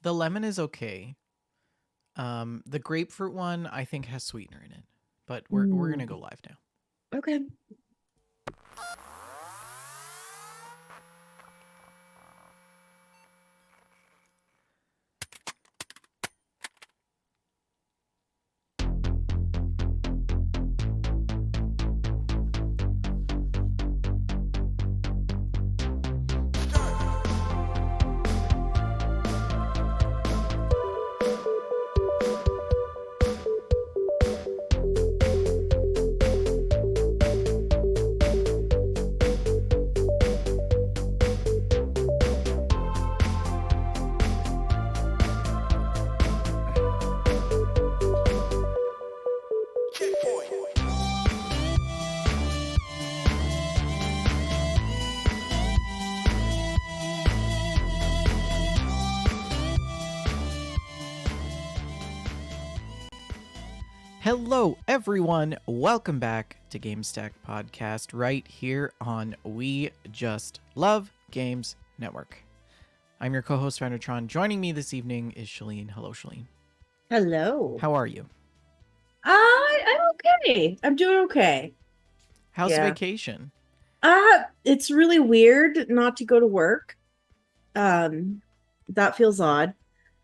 The lemon is okay. The grapefruit one I think has sweetener in it, but we're gonna go Mm, live now. okay. Hello, everyone. Welcome back to GameStack Podcast right here on We Just Love Games Network. I'm your co-host, Vandertron. Joining me this evening is Shalene. Hello, Shalene. Hello. How are you? I'm okay. I'm doing okay. How's Yeah. vacation? It's really weird not to go to work. Um, that feels odd.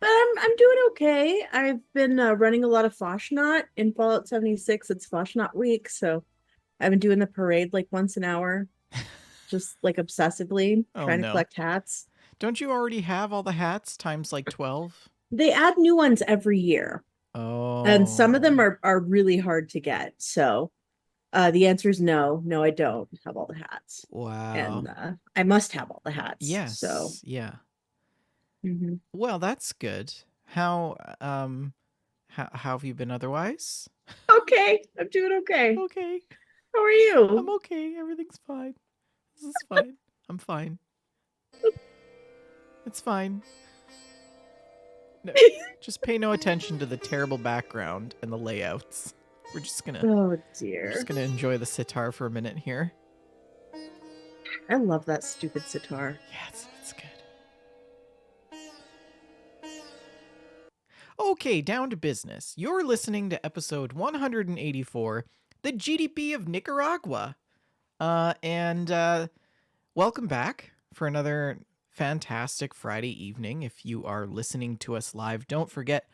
But I'm doing okay. I've been running a lot of Foshnot in Fallout 76. It's Foshnot week, so I've been doing the parade like once an hour, just like obsessively Oh trying to no. collect hats. Don't you already have all the hats times like 12? They add new ones every year, and some of them Oh. are really hard to get. So the answer is no. No, I don't have all the hats. Wow. And I must have all the hats. So, Yes. Yeah. mhm. Well, that's good. How have you been otherwise? Okay, I'm doing okay. Okay. How are I'm you? okay. Everything's fine. This is fine. I'm fine. It's fine. No, just pay no attention to the terrible background and the layouts. We're just gonna Oh we're just dear. gonna enjoy the sitar for a minute here. I love that stupid sitar. Yeah, it's good. Okay, down to business. You're listening to episode 184, the GDP of Nicaragua. And welcome back for another fantastic Friday evening. If you are listening to us live, don't forget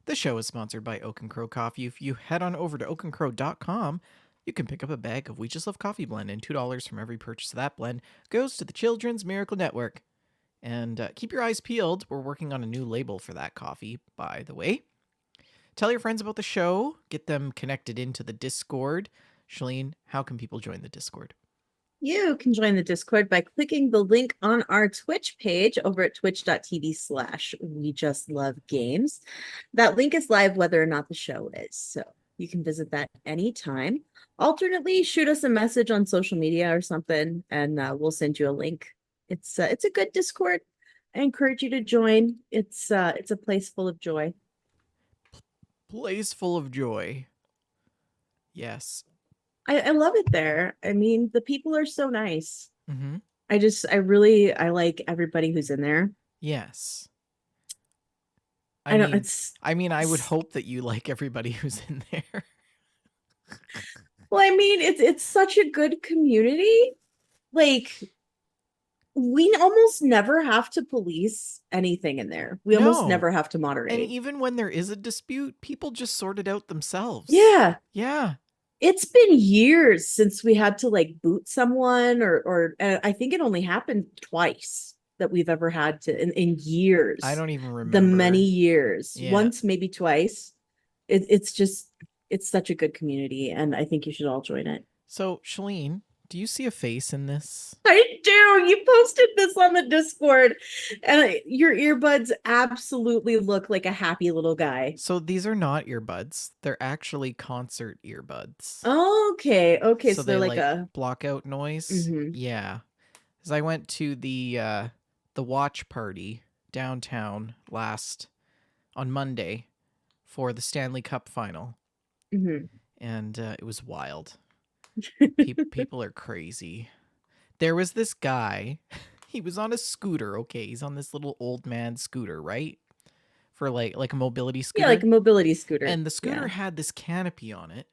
the show is sponsored by Oak and Crow Coffee. If you head on over to oakandcrow.com, you can pick up a bag of We Just Love Coffee blend, and $2 from every purchase of that blend goes to the Children's Miracle Network. And keep your eyes peeled. We're working on a new label for that coffee, by the way. Tell your friends about the show. Get them connected into the Discord. Shalene, how can people join the Discord? You can join the Discord by clicking the link on our Twitch page over at twitch.tv/ we just love games. That link is live whether or not the show is. So you can visit that anytime. Alternately, shoot us a message on social media or something, and we'll send you a link. It's a good Discord. I encourage you to join. It's a place full of joy. Place full of joy. Yes. I love it there. I mean, the people are so nice. Mm-hmm. I like everybody who's in there. Yes. I I don't mean, it's I would hope that you like everybody who's in there. Well, I mean, it's such a good community. Like we almost never have to police anything in there. We almost No. never have to And moderate. even when there is a dispute, people just sort it out themselves. Yeah. Yeah. It's been years since we had to like boot someone or I think it only happened twice that we've ever had to in I years. don't even The many remember. years. Yeah. Once, maybe twice. It's such a good community and I think you should all join it. So, Shalene, do you see a face in this? I do. You posted this on the Discord, and your earbuds absolutely look like a happy little guy. So, these are not earbuds. They're actually concert earbuds. Okay, okay, So so they're they like like a. block out noise. Mhm. Yeah. As I went to the watch party downtown last on Monday for the Stanley Cup final, Mhm. and it was wild. People are crazy. There was this guy. He was on a scooter. Okay, he's on this little old man scooter, right? for like a mobility Yeah, like scooter. a mobility scooter. And the scooter Yeah. had this canopy on it,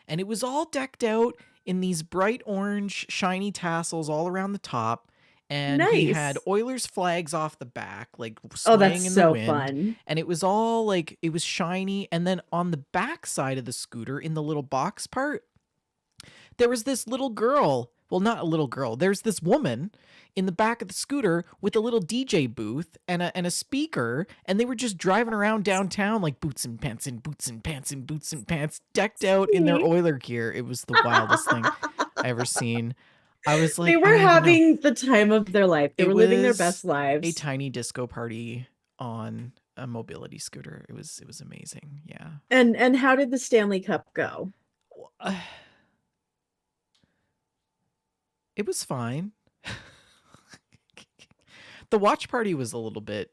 and it was all decked out in these bright orange shiny tassels all around the top. And he had Nice. Oilers flags off the back, like Oh, that's swaying in the so wind. fun. And it was all like, it was shiny. And then on the back side of the scooter, in the little box part, there was this little girl. Well, not a little girl. There's this woman in the back of the scooter with a little DJ booth and a speaker, and they were just driving around downtown like boots and pants and boots and pants and boots and pants, decked out in their Sweet. Oiler gear. It was the wildest thing I ever seen. I was They like, I were don't even know. having the time of their life. They It were living their was best a lives. tiny disco party on a mobility scooter. It was amazing. Yeah. And how did the Stanley Cup go? It was fine. The watch party was a little bit.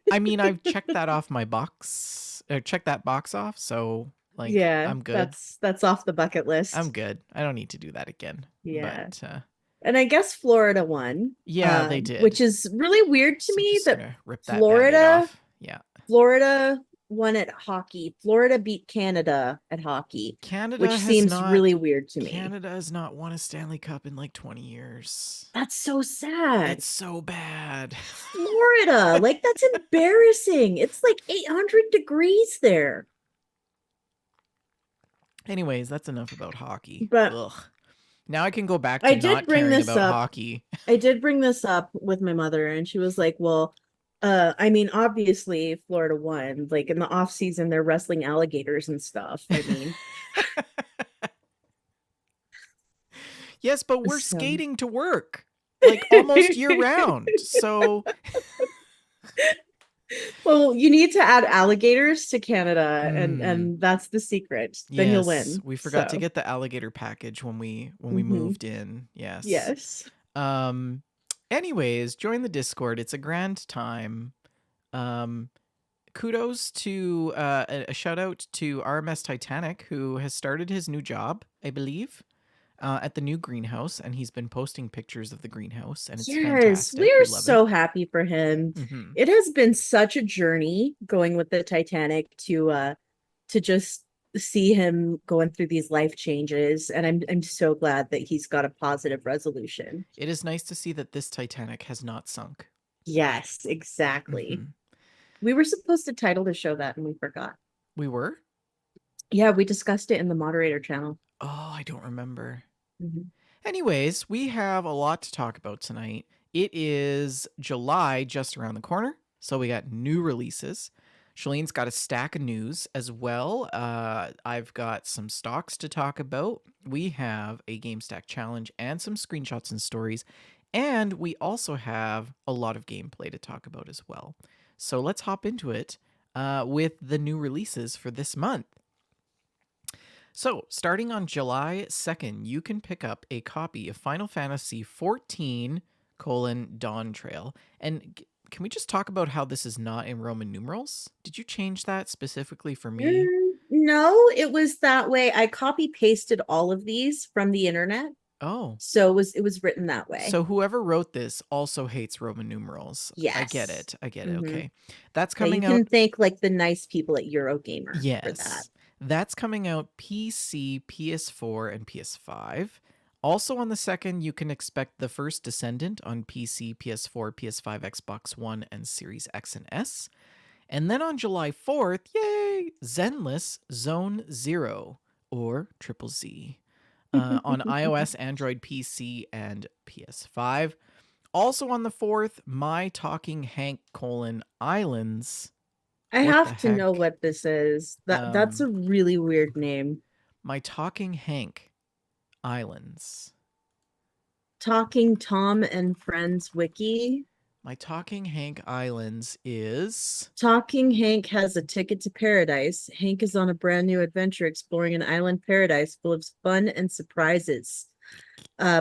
I mean, I've checked that off my box, or checked that box off, so like Yeah, I'm good. that's off the bucket I'm list. good. I don't need to do that again. Yeah. But And I guess Florida won, yeah, they which did. is really weird to So me just that gonna rip that band-aid Florida off. Yeah. Florida won at hockey. Florida beat Canada at hockey, Canada which has seems not really weird to me. Canada has not won a Stanley Cup in like 20 years. That's so sad. It's so bad. Florida, like that's embarrassing. It's like 800 degrees there. Anyways, that's enough about hockey. But Ugh. Now I can go back I to did not bring caring this about up. hockey. I did bring this up with my mother, and she was like, "Well, I mean, obviously Florida won. Like in the off season, they're wrestling alligators and stuff. I mean, Yes, but we're so skating to work like almost year round. So, well, you need to add alligators to Canada, and mm, that's the secret. Then you'll yes, win. we forgot to So, get the alligator package when we mhm. moved in. Yes. Yes. Um anyways, join the Discord. It's a grand time. Um kudos to a shout out to RMS Titanic, who has started his new job, I believe. At the new greenhouse, and he's been posting pictures of the greenhouse, and it's Yes, we fantastic. are We love it. so happy for him. Hmm. It has been such a journey going with the Titanic to just see him going through these life changes, and I'm so glad that he's got a positive resolution. It is nice to see that this Titanic has not sunk. Yes, exactly. Hmm. We were supposed to title the show that and we forgot. We were? Yeah, we discussed it in the moderator channel. Oh, I don't remember. Mhm. Anyways, we have a lot to talk about tonight. It is July just around the corner, so we got new releases. Shalene's got a stack of news as well. I've got some stocks to talk about. We have a GameStack challenge and some screenshots and stories. And we also have a lot of gameplay to talk about as well. So let's hop into it with the new releases for this month. So, starting on July 2nd, you can pick up a copy of Final Fantasy 14 Dawn Trail. And can we just talk about how this is not in Roman numerals? Did you change that specifically for me? No, it was that way. I copy pasted all of these from the internet. Oh, So it was written that way. so whoever wrote this also hates Roman numerals. I get Yes. it. I get it. Hmm. Okay. That's Yeah, you coming can out. thank like the nice people at Eurogamer for that. Yes. That's coming out PC, PS4, and PS5. Also on the 2nd, you can expect The First Descendant on PC, PS4, PS5, Xbox One, and Series X and S. And then on July 4th, yay, Zenless Zone Zero, or Triple Z, on iOS, Android, PC, and PS5. Also on the 4th, My Talking Hank: Islands. I What the have to know heck? what this is. That's Um, a really weird name. My Talking Hank Islands. Talking Tom and Friends Wiki. My Talking Hank Islands is. Talking Hank has a ticket to paradise. Hank is on a brand new adventure exploring an island paradise full of fun and surprises.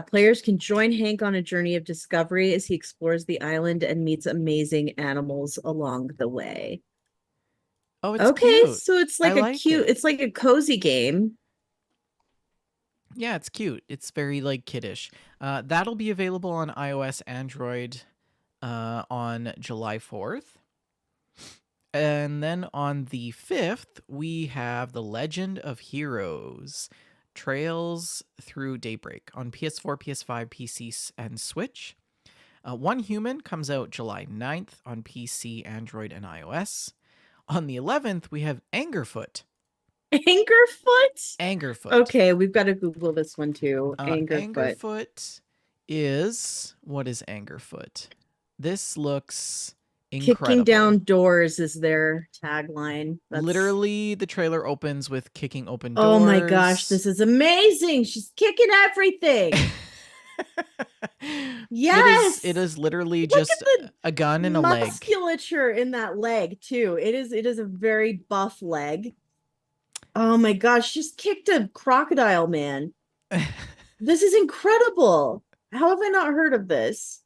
Players can join Hank on a journey of discovery as he explores the island and meets amazing animals along the way. Oh, it's Okay, cute. so it's I like like it. it's like a cozy game. Yeah, it's cute. It's very like kiddish. That'll be available on iOS, Android on July 4th. And then on the 5th, we have The Legend of Heroes Trails Through Daybreak on PS4, PS5, PC, and Switch. One Human comes out July 9th on PC, Android, and iOS. On the 11th, we have Angerfoot. Angerfoot? Angerfoot. Okay, we've got to Google this one too. Angerfoot. Angerfoot is... What is Angerfoot? This looks Kicking incredible. down doors is their tagline. That's Literally, the trailer opens with kicking open Oh doors. my gosh, this is amazing. She's kicking everything. Yes. It is literally Look just at the a gun and a leg. musculature in that leg too. It is a very buff leg. Oh my gosh, she's kicked a crocodile, man. This is incredible. How have I not heard of this?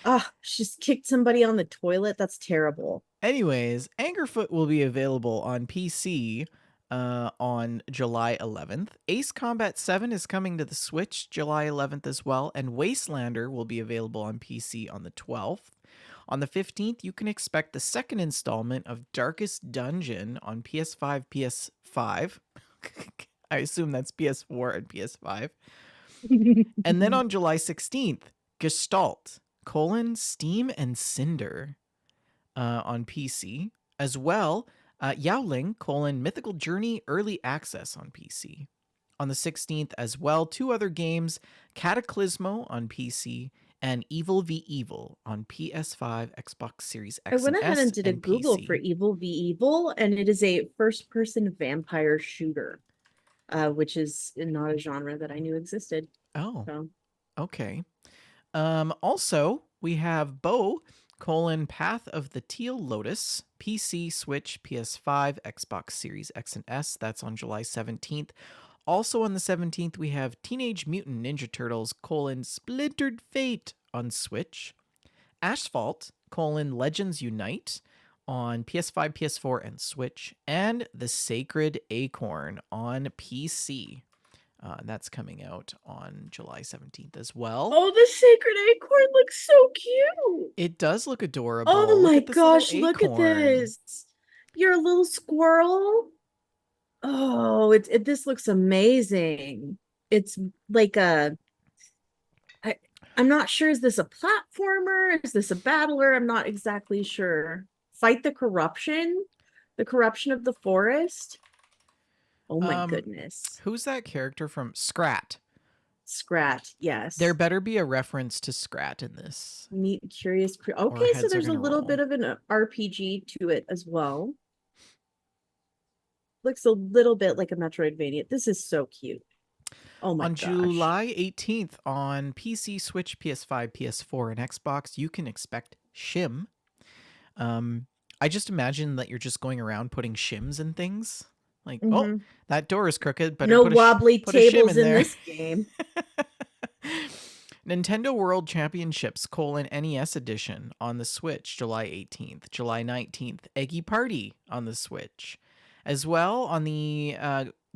Oh, she's kicked somebody on the toilet. That's terrible. Anyways, Angerfoot will be available on PC on July 11th. Ace Combat 7 is coming to the Switch July 11th as well, and Wastelander will be available on PC on the 12th. On the 15th, you can expect the second installment of Darkest Dungeon on PS5, PS5. I assume that's PS4 and PS5. And then on July 16th, Gestalt, Steam and Cinder on PC. As well, Yaoling, Mythical Journey Early Access on PC. On the 16th as well, two other games, Cataclysmo on PC and Evil v Evil on PS5, Xbox Series I X went and ahead S, and did a and Google PC. for Evil v Evil, and it is a first-person vampire shooter, which is not a genre that I knew existed. Oh, So okay. Also, we have Bo, Path of the Teal Lotus, PC, Switch, PS5, Xbox Series X and S. That's on July 17th. Also on the 17th, we have Teenage Mutant Ninja Turtles, Splintered Fate on Switch. Asphalt, Legends Unite on PS5, PS4, and Switch. And The Sacred Acorn on PC. That's coming out on July 17th as well. Oh, the sacred acorn looks so cute. It does look adorable. Oh Look my at this little gosh, look at acorn. this. You're a little squirrel. Oh, this looks amazing. It's like I'm not sure. Is this a platformer? Is this a battler? I'm not exactly sure. Fight the corruption of the forest. Oh my goodness. Who's that character from Scrat? Scrat, yes. There better be a reference to Scrat in this. Neat, curious. Okay, so there's a little bit of an RPG to it as well. Looks a little bit like a Metroidvania. This is so cute. Oh my gosh. On July 18th on PC, Switch, PS5, PS4, and Xbox, you can expect Shim. I just imagine that you're just going around putting shims in things. Like, oh, that door is crooked, but no wobbly tables in this game. Nintendo World Championships NES edition on the Switch, July 18th. July 19th, Eggy Party on the Switch. As well, on the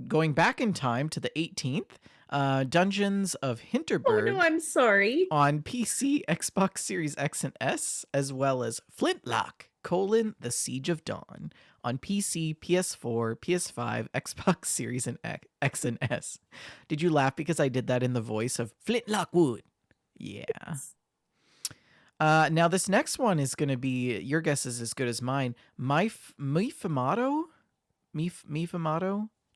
going back in time to the 18th, Dungeons of Hinterberg. Oh no, I'm sorry. On PC, Xbox Series X and S, as well as Flintlock, The Siege of Dawn on PC, PS4, PS5, Xbox Series and X and S. Did you laugh because I did that in the voice of Flintlock Wood? Yeah. Now this next one is going to be, your guess is as good as mine. Mifamato?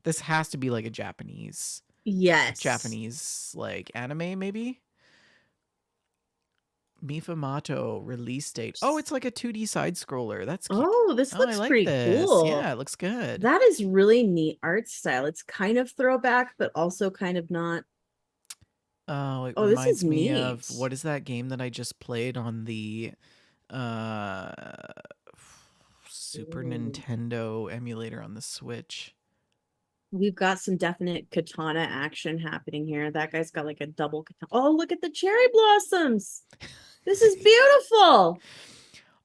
This has to be like a Japanese. Yes. Japanese like anime maybe? Mifamato release date. Oh, it's like a 2D side scroller. That's cute. Oh, this looks pretty cool. Yeah, it looks good. That is really neat art style. It's kind of throwback, but also kind of not. Oh, it this reminds is me neat. of, what is that game that I just played on the Super Nintendo emulator on the Switch? We've got some definite katana action happening here. That guy's got like a double katana. Oh, look at the cherry blossoms. This is beautiful.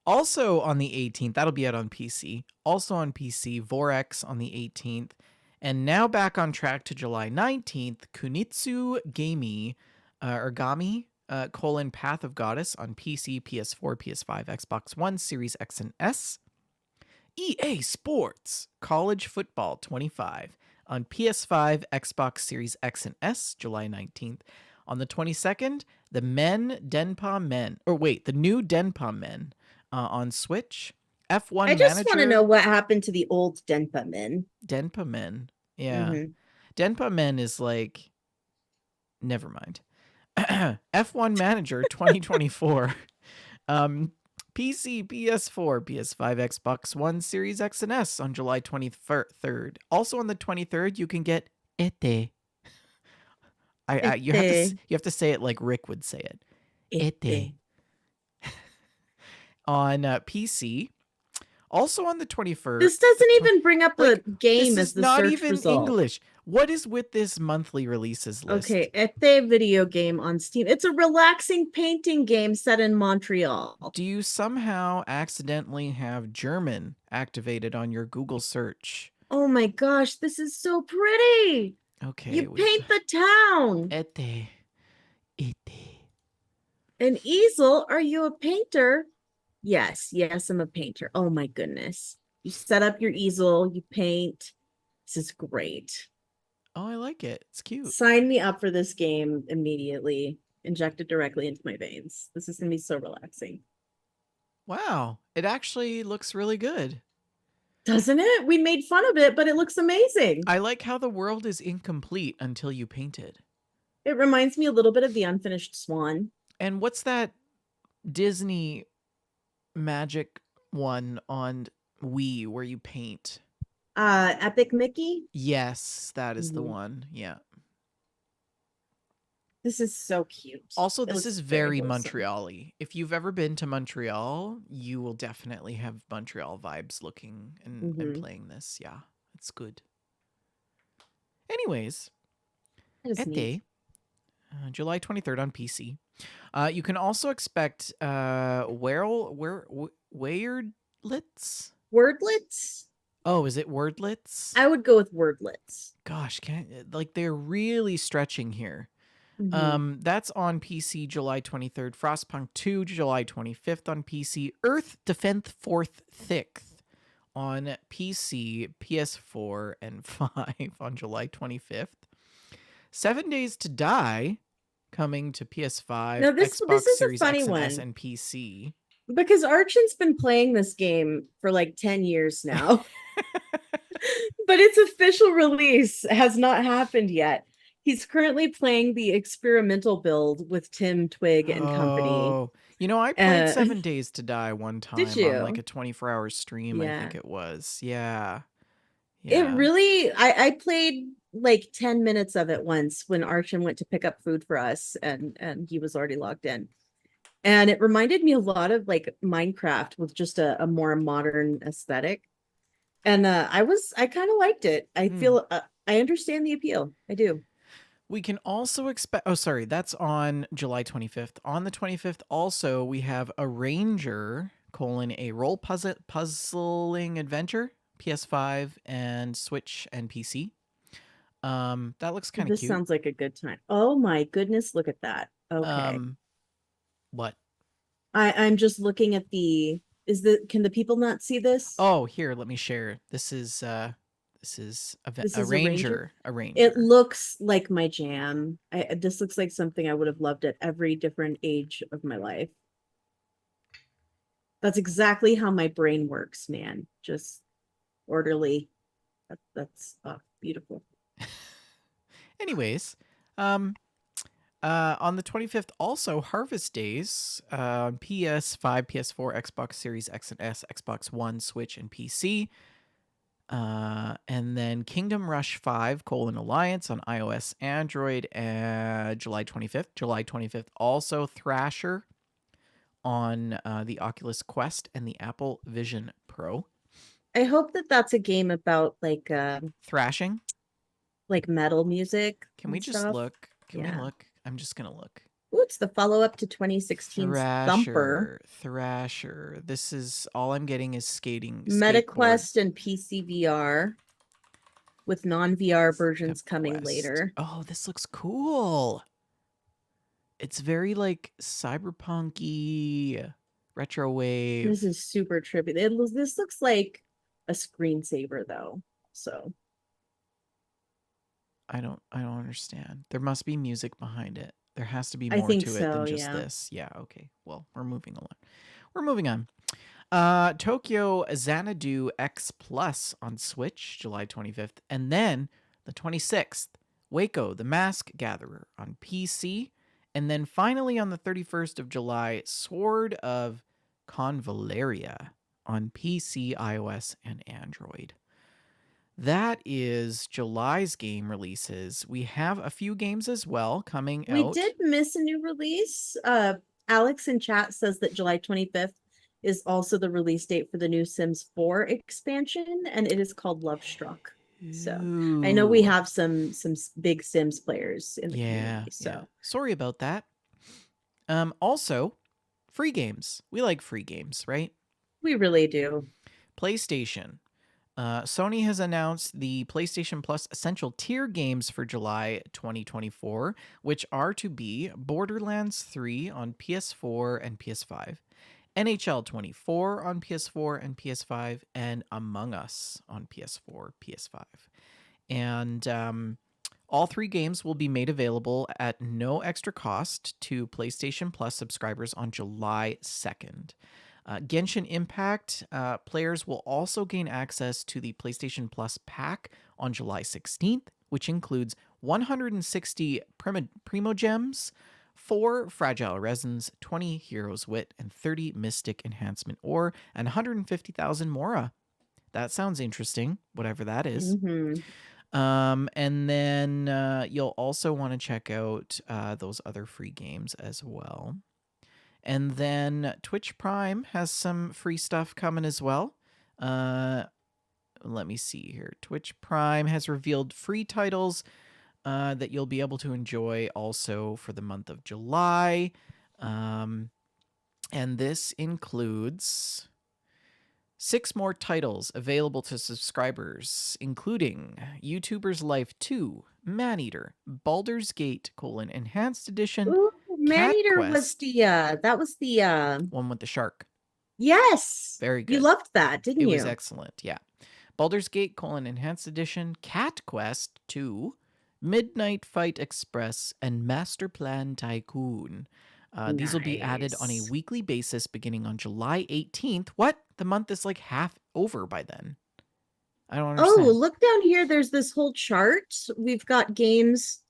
Also on the 18th, that'll be out on PC. Also on PC, Vorex on the 18th. And now back on track to July 19th, Kunitsu Gami, Path of Goddess on PC, PS4, PS5, Xbox One, Series X and S. EA Sports College Football 25 on PS5, Xbox Series X and S, July 19th. On the 22nd, the the new Denpa Men on Switch. I F1 just want to know Manager, what happened to the old Denpa men. Denpa Men. Yeah. Mm-hmm. Denpa Men is like, never mind. F1 Manager 2024. PC, PS4, PS5, Xbox One, Series X and S on July 23rd. Also on the 23rd, you can get Ete. You have to Este, say it like Rick would say it. Ete este. on PC. Also on the This 21st. doesn't even bring up a Like, this game as is the not search even result. English. What is with this monthly releases list? Okay, Ete video game on Steam. It's a relaxing painting game set in Montreal. Do you somehow accidentally have German activated on your Google search? Oh my gosh, this is so pretty. Okay, You paint the town. Ete. Ete. An easel? Are you a painter? Yes, yes, I'm a painter. Oh my goodness. You set up your easel, you paint. This is great. Oh, I like it. It's cute. Sign me up for this game immediately. Inject it directly into my veins. This is going to be so relaxing. Wow, it actually looks really good. Doesn't it? We made fun of it, but it looks amazing. I like how the world is incomplete until you paint it. It reminds me a little bit of The Unfinished Swan. And what's that Disney magic one on Wii where you paint? Epic Mickey. Yes, that is the Mhm. one. Yeah. This is so cute. Also, It this looks is very very wholesome. Montreal-y. If you've ever been to Montreal, you will definitely have Montreal vibes looking and Mm-hmm. playing this. Yeah, it's good. Anyways, That is neat. Ete, July 23rd on PC. You can also expect Weirdlets. Wordlets? Oh, is it wordlets? I would go with wordlets. Gosh, like they're really stretching here. Mm-hmm. That's on PC July 23rd. Frostpunk 2 July 25th on PC. Earth Defense 4th 6th on PC, PS4, and 5 on July 25th. 7 Days to Die coming to PS5, Now this Xbox is a Series funny X and S, one and PC. because Archin's been playing this game for like 10 years now. But its official release has not happened yet. He's currently playing the experimental build with Tim Twig and company. Oh, I played Uh, 7 Days to Die one did time on like you? a 24-hour stream, I Yeah. think it was. Yeah. It Yeah. really, I played like 10 minutes of it once when Archin went to pick up food for us and he was already logged in. And it reminded me a lot of like Minecraft with just a more modern aesthetic. And I kind of liked it. I Hmm. feel I understand the appeal. I do. We can also expect. Oh, sorry, that's on July 25th. On the 25th, also we have a Ranger a role puzzling adventure, PS5 and Switch and PC. That looks kind of This cute. sounds like a good time. Oh my goodness, look at that. Okay. Um, what? I'm just looking at the can the people not see this? Oh, here, let me share. This is This a is a ranger. Ranger, a It Ranger. looks like my jam. This looks like something I would have loved at every different age of my life. That's exactly how my brain works, man. Just orderly. That's beautiful. Anyways, on the 25th, also Harvest Days on PS5, PS4, Xbox Series X and S, Xbox One, Switch, and PC. And then Kingdom Rush 5, Alliance on iOS, Android, July 25th. July 25th, also Thrasher on the Oculus Quest and the Apple Vision Pro. I hope that that's a game about Thrashing. like metal music Can we and just stuff. look? Can we Yeah. look? I'm just going to look. Ooh, it's the follow-up to 2016's Thumper. Thrasher. This is all I'm getting is skating skateboard. MetaQuest and PC VR with non-VR versions coming Quest. later. Oh, this looks cool. It's very like cyberpunky, retro This wave. is super trippy. This looks like a screensaver though. So I don't understand. There must be music behind it. There has to be I more think to it so, than just yeah. this. Yeah, okay. Well, we're moving along. We're moving on. Tokyo Xanadu X Plus on Switch, July 25th. And then the 26th, Waco the Mask Gatherer on PC. And then finally on the 31st of July, Sword of Convaleria on PC, iOS, and Android. That is July's game releases. We have a few games as well coming We out. did miss a new release. Alex in chat says that July 25th is also the release date for the new Sims 4 expansion, and it is called Love Struck. So I know we Ooh. have some big Sims players in the Yeah, community. yeah. So Sorry about that. Also, free games. We like free games, right? we really do. PlayStation. Sony has announced the PlayStation Plus Essential Tier games for July 2024, which are to be Borderlands 3 on PS4 and PS5, NHL 24 on PS4 and PS5, and Among Us on PS4, PS5. And all three games will be made available at no extra cost to PlayStation Plus subscribers on July 2nd. Genshin Impact players will also gain access to the PlayStation Plus pack on July 16th, which includes 160 Primo Gems, 4 Fragile Resins, 20 Heroes Wit, and 30 Mystic Enhancement Ore, and 150,000 Mora. That sounds interesting, whatever that is. Mm-hmm. And then you'll also want to check out those other free games as well. And then Twitch Prime has some free stuff coming as well. Let me see here. Twitch Prime has revealed free titles that you'll be able to enjoy also for the month of July. And this includes 6 more titles available to subscribers, including YouTuber's Life 2, Maneater, Baldur's Gate: Enhanced Edition, Ooh, Cat Maneater was Quest, the that was the one with the shark. yes. Very You good. loved that, didn't It was you? excellent, yeah. Baldur's Gate: Enhanced Edition, Cat Quest 2, Midnight Fight Express, and Master Plan Tycoon. These will be added on a Nice. weekly basis beginning on July 18th. What? The month is like half over by then. I don't Oh, understand. look down here. There's this whole chart. We've got games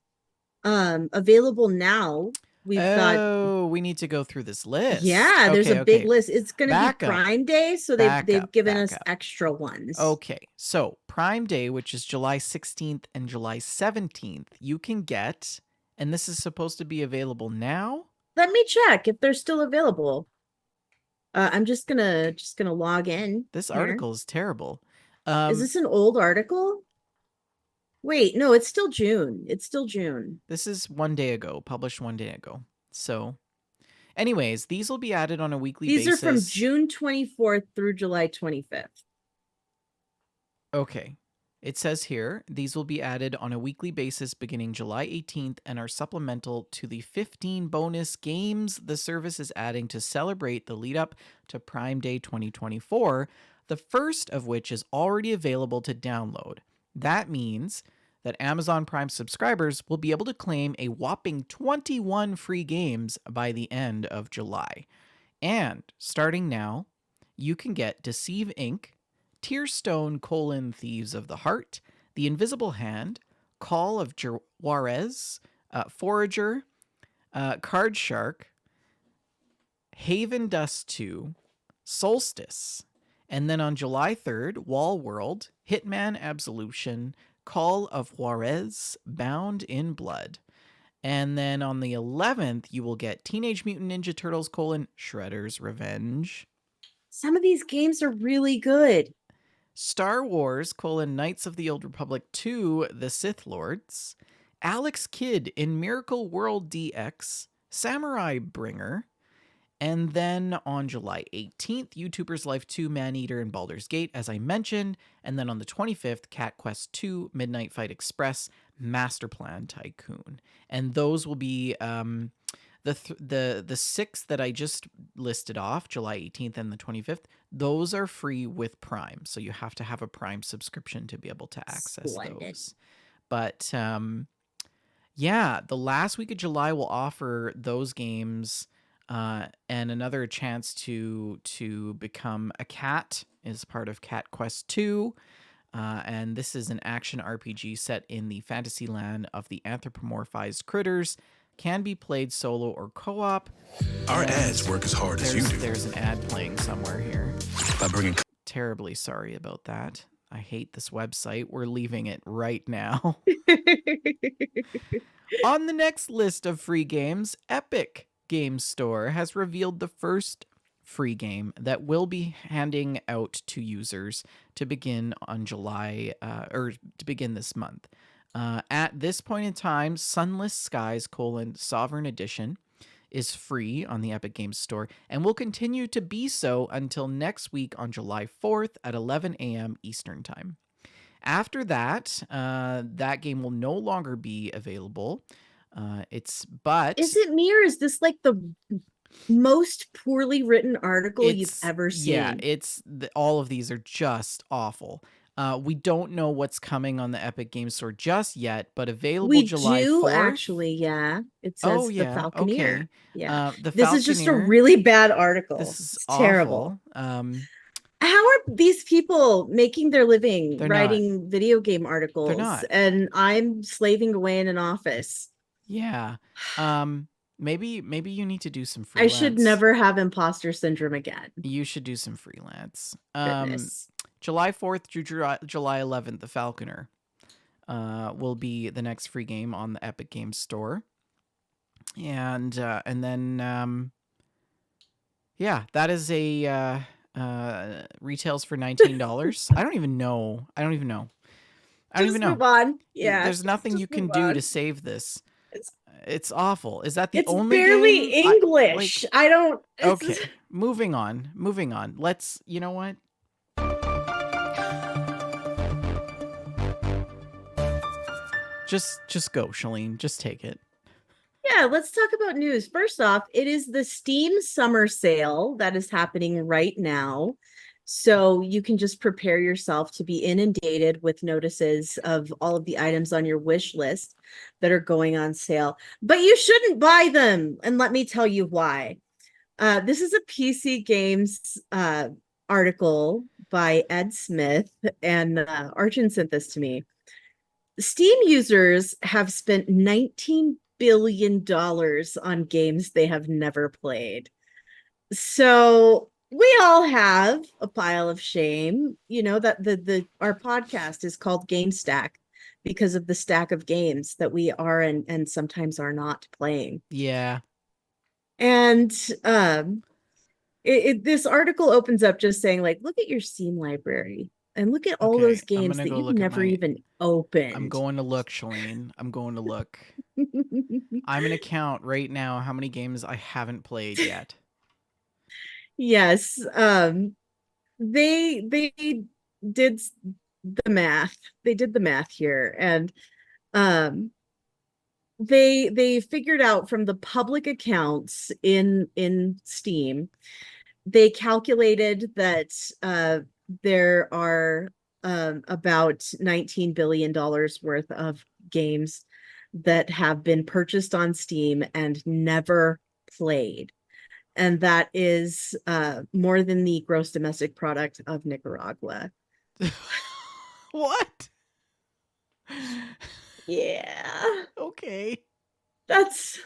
available now. We've got Oh, we need to go through this list. yeah, there's a Okay, big okay. list. It's going to be Back up, Prime Day, so back they've up, given back us up. extra ones. Okay, so Prime Day, which is July 16th and July 17th, you can get, and this is supposed to be available now. Let me check if they're still available. I'm just gonna log in This here. article is terrible. Is this an old article? Wait, no, it's still June. It's still June. This is 1 day ago, published 1 day ago. So, anyways, these will be added on a weekly These are from basis. June 24th through July 25th. Okay. It says here, these will be added on a weekly basis beginning July 18th and are supplemental to the 15 bonus games the service is adding to celebrate the lead up to Prime Day 2024, the first of which is already available to download. That means that Amazon Prime subscribers will be able to claim a whopping 21 free games by the end of July. And starting now, you can get Deceive Inc., Tearstone: Thieves of the Heart, The Invisible Hand, Call of Juarez, Forager, Card Shark, Haven Dust 2, Solstice, and then on July 3rd, Wall World, Hitman Absolution, Call of Juarez, Bound in Blood. And then on the 11th, you will get Teenage Mutant Ninja Turtles: Shredder's Revenge, Some of these games are really good. Star Wars: Knights of the Old Republic 2, The Sith Lords, Alex Kidd in Miracle World DX, Samurai Bringer, and then on July 18th, YouTuber's Life 2, Maneater, and Baldur's Gate, as I mentioned. And then on the 25th, Cat Quest 2, Midnight Fight Express, Master Plan Tycoon. And those will be The six that I just listed off, July 18th and the 25th, those are free with Prime. So you have to have a Prime subscription to be able to access Splendid. those. But yeah, the last week of July will offer those games and another chance to become a cat is part of Cat Quest 2. And this is an action RPG set in the fantasy land of the anthropomorphized critters. Can be played solo or co-op. Our ads work as hard as you do. There's an ad playing somewhere here. By bringing Terribly sorry about that. I hate this website. We're leaving it right now. On the next list of free games, Epic Games Store has revealed the first free game that will be handing out to users to begin on to begin this month. At this point in time, Sunless Skies: Sovereign Edition is free on the Epic Games Store and will continue to be so until next week on July 4th at 11 a.m. Eastern Time. After that, that game will no longer be available. Is it me, or is this like the most poorly written article you've ever seen? Yeah, all of these are just awful. We don't know what's coming on the Epic Games Store just yet, but available July 4th. Actually, yeah. It says the Falconeer. Okay. Yeah. The this is just a really bad article. This is terrible. How are these people making their living writing video game articles? They're not. And I'm slaving away in an office. Yeah. Maybe you need to do some freelance. I should never have imposter syndrome again. You should do some freelance. Goodness. July 4th through July 11th, The Falconer will be the next free game on the Epic Games Store. And then yeah, that is a retails for $19. I don't even know. Move on. Yeah. There's nothing you can do to save this. It's awful. Is that the it's only barely game? English. I don't. Okay, moving on. Let's. You know what? Just go, Shalene. Just take it. Yeah, let's talk about news. First off, it is the Steam summer sale that is happening right now. So you can just prepare yourself to be inundated with notices of all of the items on your wish list that are going on sale. But you shouldn't buy them. And let me tell you why. This is a PC Games article by Ed Smith, and Arjun sent this to me. Steam users have spent $19 billion on games they have never played. So we all have a pile of shame. You know that our podcast is called GameStack because of the stack of games that we are and sometimes are not playing. Yeah. And this article opens up just saying, like, look at your Steam library and look at all those games that you've never even opened. I'm going to look, Shalene. I'm going to look. I'm going to count right now how many games I haven't played yet. Yes. They did the math. They did the math here, and they figured out from the public accounts in Steam, they calculated that there are about $19 billion worth of games that have been purchased on Steam and never played. And that is more than the gross domestic product of Nicaragua. What? Yeah. Okay. That's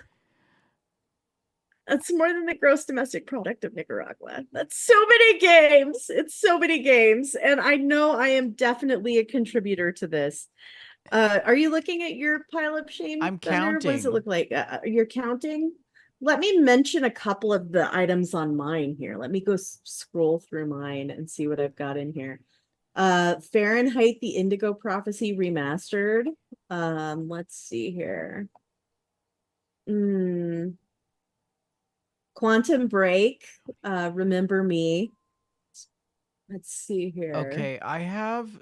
more than the gross domestic product of Nicaragua. That's so many games. It's so many games. And I know I am definitely a contributor to this. Are you looking at your pile of shame? I'm Thunder? counting. What does it look like? You're counting? Let me mention a couple of the items on mine here. Let me go scroll through mine and see what I've got in here. Fahrenheit, the Indigo Prophecy remastered. Let's see here. Quantum Break, Remember Me. Let's see here. Okay, I have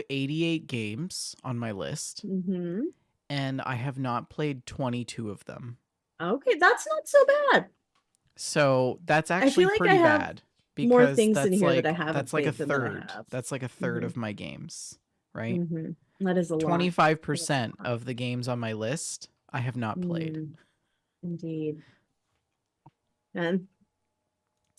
88 games on my list. Mm-hmm. and I have not played 22 of them. Okay, that's not so bad. So that's I actually feel like I pretty have bad more because things in here that I haven't that's like a played than that I third. have. That's like a third Mhm. of my games, right? That is a lot. 25% of the games on my list I have not played. Indeed. And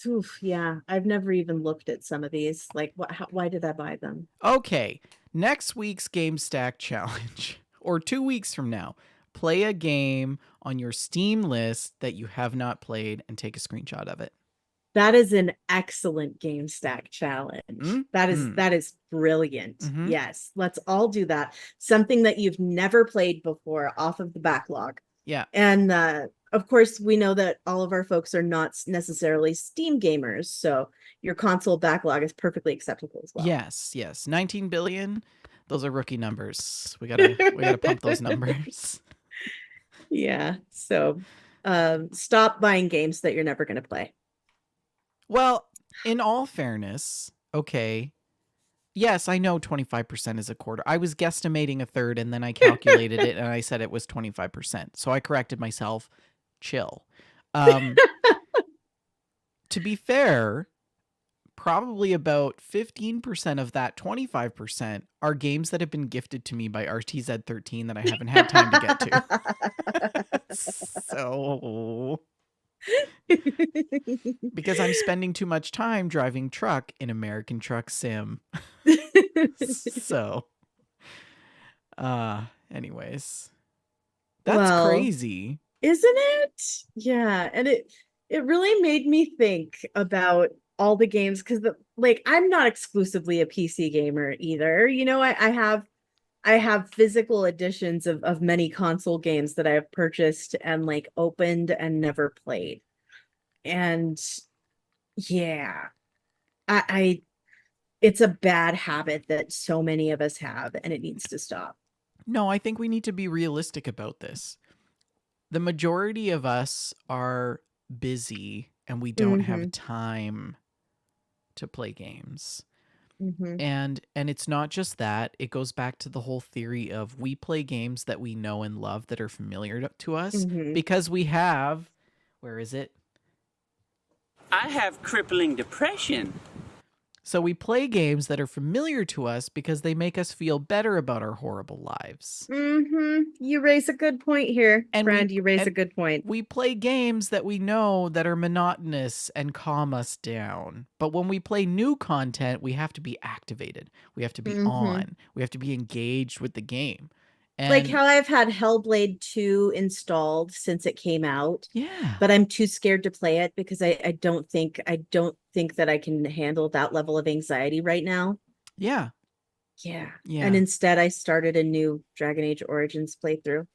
oof, yeah, I've never even looked at some of these. Like, why did I buy them? Okay, next week's GameStack challenge, or 2 weeks from now, play a game on your Steam list that you have not played and take a screenshot of it. That is an excellent GameStack challenge. Mm? That is brilliant. Mhm. Yes, let's all do that. Something that you've never played before off of the backlog. Yeah. And of course, we know that all of our folks are not necessarily Steam gamers, so your console backlog is perfectly acceptable as well. Yes, yes. 19 billion. Those are rookie numbers. We gotta pump those numbers. Yeah. So stop buying games that you're never going to play. Well, in all fairness, okay. Yes, I know 25% is a quarter. I was guesstimating a third and then I calculated it and I said it was 25%. So I corrected myself. Chill. To be fair, probably about 15% of that 25% are games that have been gifted to me by RTZ13 that I haven't had time to get to. So, because I'm spending too much time driving truck in American Truck Sim. So, anyways. That's Well, crazy. isn't it? Yeah, and it really made me think about all the games because like I'm not exclusively a PC gamer either. You know, I have physical editions of many console games that I have purchased and like opened and never played. And yeah, I it's a bad habit that so many of us have and it needs to stop. No, I think we need to be realistic about this. The majority of us are busy and we don't have time to play games. And it's not just that, it goes back to the whole theory of we play games that we know and love that are familiar to us because we have, where is it? I have crippling depression. So we play games that are familiar to us because they make us feel better about our horrible lives. You raise a good point here, friend. You raise a good point. We play games that we know that are monotonous and calm us down. But when we play new content, we have to be activated. We have to be on. We have to be engaged with the game. And like how I've had Hellblade 2 installed since it came out. Yeah. But I'm too scared to play it because I don't think that I can handle that level of anxiety right now. Yeah. Yeah. Yeah. And instead I started a new Dragon Age Origins playthrough.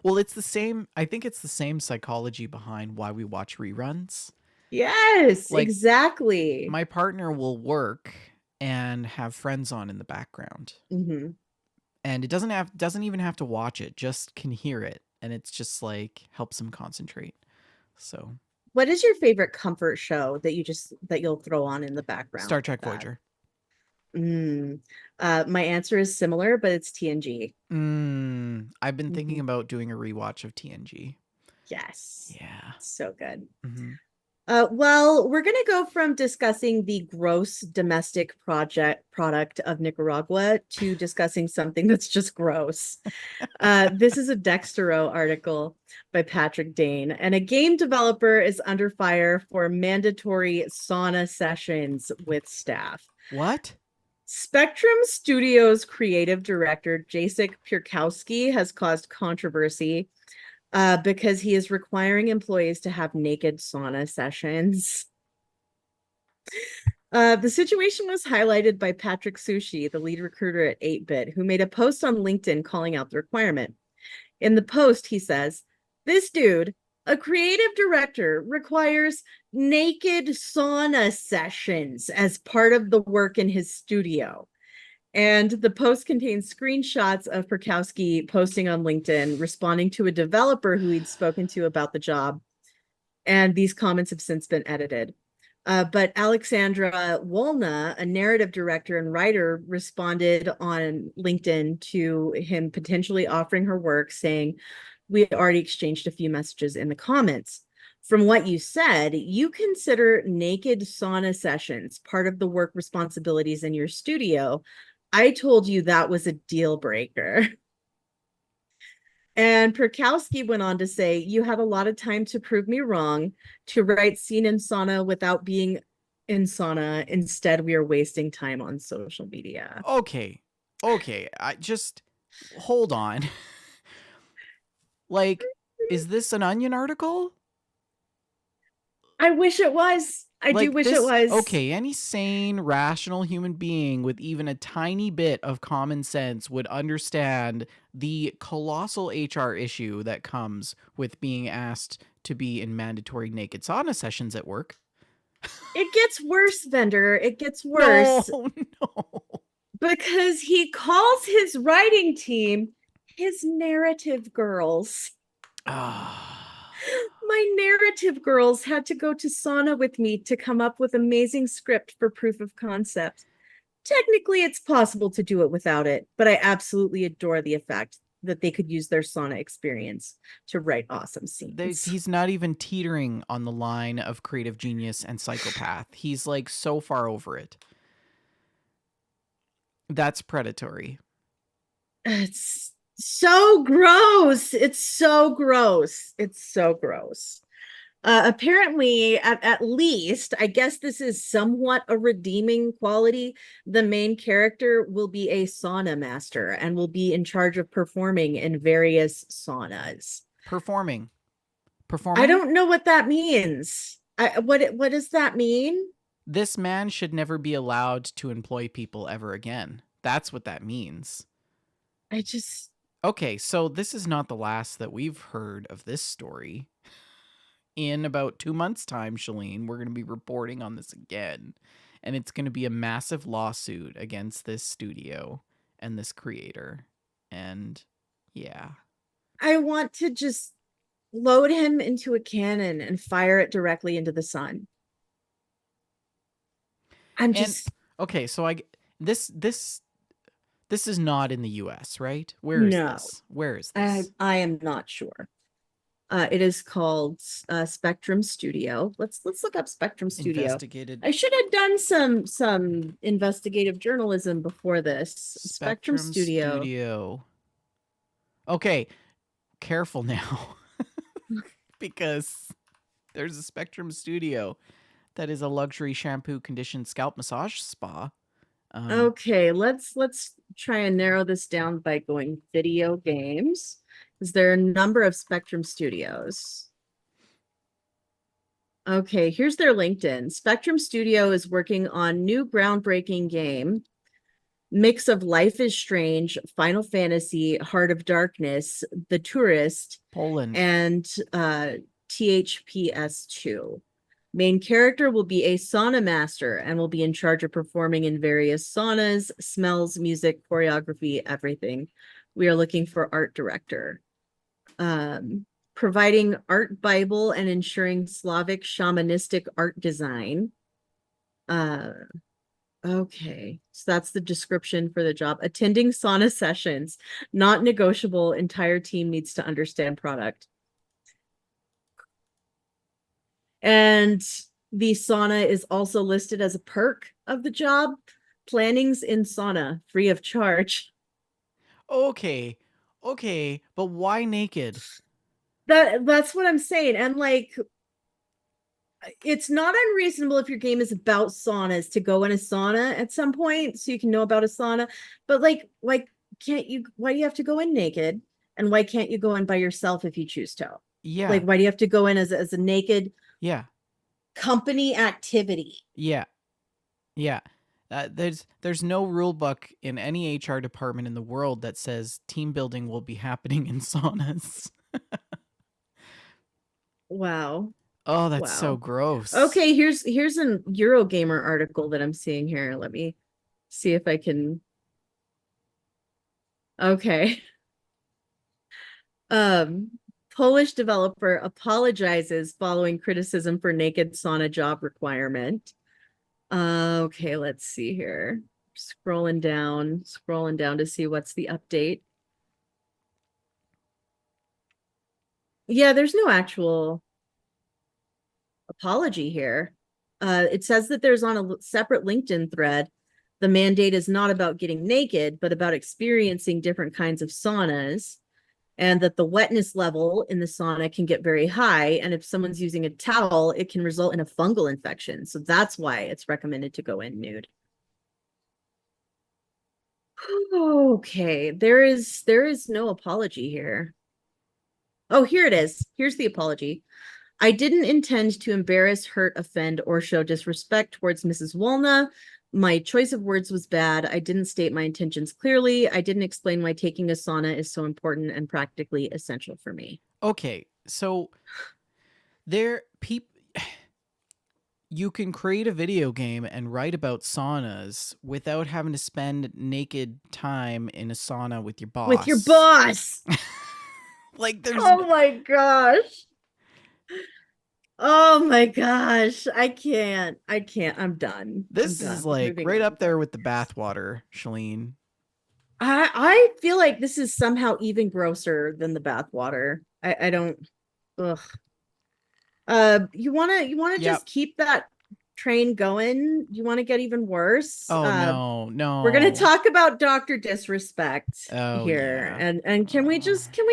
Well, it's the same. I think it's the same psychology behind why we watch reruns. Yes, Like, exactly. My partner will work and have friends on in the background. And it doesn't even have to watch it, just can hear it. And it's just like helps him concentrate. So what is your favorite comfort show that you'll throw on in the background? Star Trek Voyager. My answer is similar, but it's TNG. I've been thinking about doing a rewatch of TNG. Yes. Yeah. So good. Well, we're going to go from discussing the gross domestic product of Nicaragua to discussing something that's just gross. This is a Dextero article by Patrick Dane, and a game developer is under fire for mandatory sauna sessions with staff. What? Spectrum Studios creative director Jacek Pierkowski has caused controversy because he is requiring employees to have naked sauna sessions. The situation was highlighted by Patrick Sushi, the lead recruiter at 8-Bit, who made a post on LinkedIn calling out the requirement. In the post, he says, "This dude, a creative director, requires naked sauna sessions as part of the work in his studio." And the post contains screenshots of Perkowski posting on LinkedIn, responding to a developer who he'd spoken to about the job. And these comments have since been edited. But Alexandra Wolna, a narrative director and writer, responded on LinkedIn to him potentially offering her work, saying, "We already exchanged a few messages in the comments. From what you said, you consider naked sauna sessions part of the work responsibilities in your studio. I told you that was a deal breaker." And Perkowski went on to say, "You had a lot of time to prove me wrong, to write scene in sauna without being in sauna. Instead, we are wasting time on social media." Okay. Okay. I just hold on. Like, is this an Onion article? I wish it was. I do Like wish it this, was. okay, any sane, rational human being with even a tiny bit of common sense would understand the colossal HR issue that comes with being asked to be in mandatory naked sauna sessions at work. It gets worse, Vendor. It gets No, worse no. because he calls his writing team his narrative girls. Ah. My narrative girls had to go to sauna with me to come up with amazing script for proof of concept. Technically, it's possible to do it without it, but I absolutely adore the effect that they could use their sauna experience to write awesome scenes. He's not even teetering on the line of creative genius and psychopath. He's like so far over it. That's predatory. It's so gross. It's so gross. It's so gross. Apparently, at least, I guess this is somewhat a redeeming quality. The main character will be a sauna master and will be in charge of performing in various saunas. Performing. I Performing? don't know what that means. What does that mean? This man should never be allowed to employ people ever again. That's what that means. I just Okay, so this is not the last that we've heard of this story. In about 2 months' time, Shalene, we're going to be reporting on this again. And it's going to be a massive lawsuit against this studio and this creator. And yeah. I want to just load him into a cannon and fire it directly into the sun. I'm And just okay, so this is not in the US, right? Where is no. this? Where is I this? I am not sure. It is called Spectrum Studio. Let's look up Spectrum Studio. Investigated I should have done some investigative journalism before this. Spectrum Spectrum Studio. Studio. Okay, careful now. Because there's a Spectrum Studio that is a luxury shampoo conditioned scalp massage spa. Okay, let's try and narrow this down by going video games. Is there a number of Spectrum Studios? Okay, here's their LinkedIn. Spectrum Studio is working on new groundbreaking game, mix of Life is Strange, Final Fantasy, Heart of Darkness, The Tourist, Poland. and THPS 2. Main character will be a sauna master and will be in charge of performing in various saunas, smells, music, choreography, everything. We are looking for art director. Providing art Bible and ensuring Slavic shamanistic art design. Okay, so that's the description for the job. Attending sauna sessions, not negotiable. Entire team needs to understand product. And the sauna is also listed as a perk of the job. Plannings in sauna, free of charge. Okay. Okay, but why naked? That's what I'm saying. And like, it's not unreasonable if your game is about saunas to go in a sauna at some point so you can know about a sauna. But like, why can't you? Why do you have to go in naked? And why can't you go in by yourself if you choose to? Yeah. Like, why do you have to go in as a naked Yeah. company activity? Yeah. Yeah. There's no rule book in any HR department in the world that says team building will be happening in saunas. Wow. Oh, that's so Wow. gross. Okay, here's an Eurogamer article that I'm seeing here. Let me see if I can. Okay. Polish developer apologizes following criticism for naked sauna job requirement. Okay, let's see here. Scrolling down to see what's the update. Yeah, there's no actual apology here. It says that there's on a separate LinkedIn thread. The mandate is not about getting naked, but about experiencing different kinds of saunas, and that the wetness level in the sauna can get very high. And if someone's using a towel, it can result in a fungal infection. So that's why it's recommended to go in nude. Okay, there is no apology here. Oh, here it is. Here's the apology. I didn't intend to embarrass, hurt, offend, or show disrespect towards Mrs. Walna. My choice of words was bad. I didn't state my intentions clearly. I didn't explain why taking a sauna is so important and practically essential for me. Okay, so you can create a video game and write about saunas without having to spend naked time in a sauna with your boss. With your boss. Like there's Oh my gosh. Oh my gosh. I can't. I'm done. This I'm is done. like Moving right on. up there with the bathwater, Shalene. I feel like this is somehow even grosser than the bathwater. I don't. Ugh. You wanna Yep. just keep that train going? You want to get even worse? Oh no. We're gonna talk about Dr. Disrespect Oh, here, yeah. and can we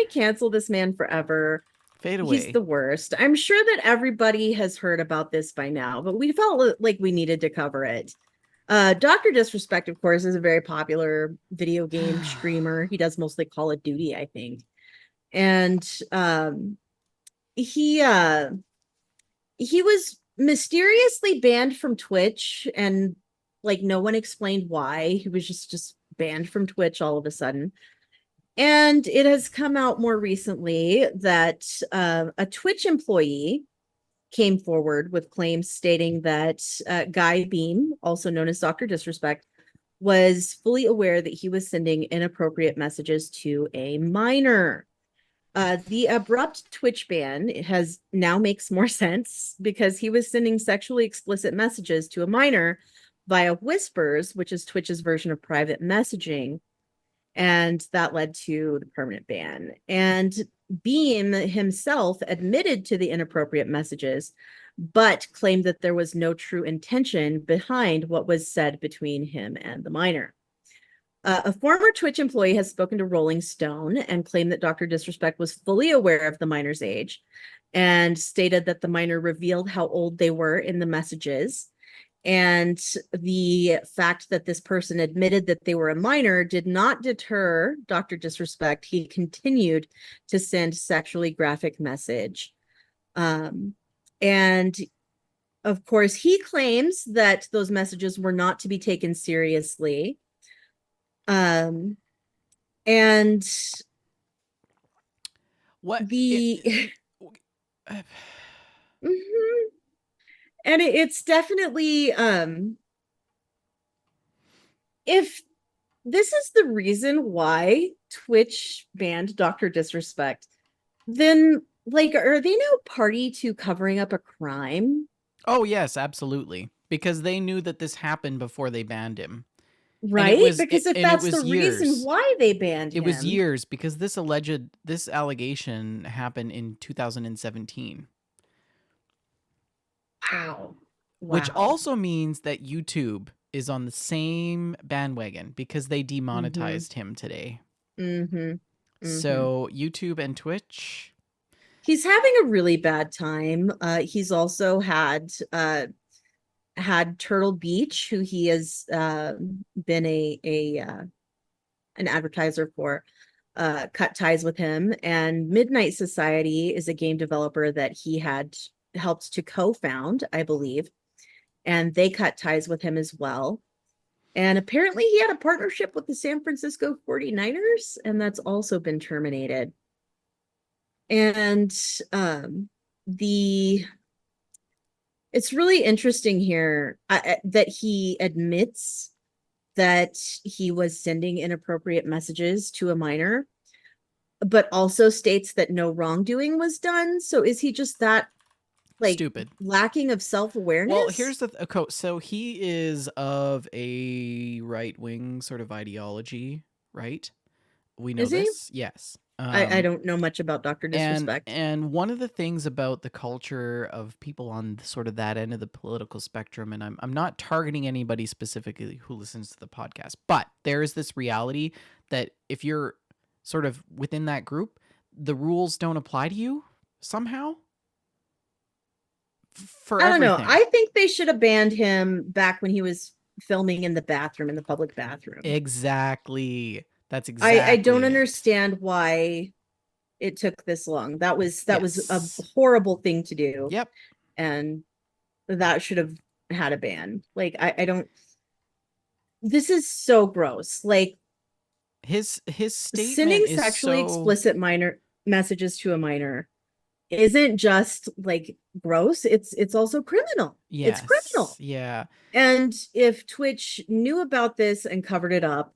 cancel this man forever? Fade away. He's the worst. I'm sure that everybody has heard about this by now, but we felt like we needed to cover it. Dr. Disrespect, of course, is a very popular video game streamer. He does mostly Call of Duty, I think. And he was mysteriously banned from Twitch, and like no one explained why. He was just banned from Twitch all of a sudden. And it has come out more recently that a Twitch employee came forward with claims stating that Guy Beam, also known as Dr. Disrespect, was fully aware that he was sending inappropriate messages to a minor. The abrupt Twitch ban has now makes more sense because he was sending sexually explicit messages to a minor via Whispers, which is Twitch's version of private messaging. And that led to the permanent ban. And Beam himself admitted to the inappropriate messages, but claimed that there was no true intention behind what was said between him and the minor. A former Twitch employee has spoken to Rolling Stone and claimed that Dr. Disrespect was fully aware of the minor's age and stated that the minor revealed how old they were in the messages. And the fact that this person admitted that they were a minor did not deter Dr. Disrespect. He continued to send sexually graphic message. And of course, he claims that those messages were not to be taken seriously. And What the Mhm. And it's definitely if this is the reason why Twitch banned Dr. Disrespect, then like are they now party to covering up a crime? Oh yes, absolutely. Because they knew that this happened before they banned him. Right? Because if and that's it was the reason years. why they banned It him. was years because this allegation happened in 2017. Wow. Which Wow. also means that YouTube is on the same bandwagon because they demonetized him today. So YouTube and Twitch. He's having a really bad time. He's also had Turtle Beach, who he has been an advertiser for, cut ties with him. And Midnight Society is a game developer that he had helped to co-found, I believe. And they cut ties with him as well. And apparently he had a partnership with the San Francisco 49ers, and that's also been terminated. And it's really interesting here that he admits that he was sending inappropriate messages to a minor. but also states that no wrongdoing was done. So is he just that like Stupid. lacking of self-awareness? Well, here's the so he is of a right-wing sort of ideology, right? We know Is he? this. Yes. I don't know much about Dr. Disrespect. And one of the things about the culture of people on sort of that end of the political spectrum, and I'm not targeting anybody specifically who listens to the podcast, but there is this reality that if you're sort of within that group, the rules don't apply to you somehow. For I don't know. everything. I think they should have banned him back when he was filming in the bathroom, in the public bathroom. Exactly. That's exactly. I don't it. understand why it took this long. That was a Yes. horrible thing to do. Yep. And that should have had a ban. Like I don't. This is so gross. Like His statement sending is sexually so explicit minor messages to a minor isn't just like gross, it's also criminal. yes. It's criminal. Yeah. And if Twitch knew about this and covered it up,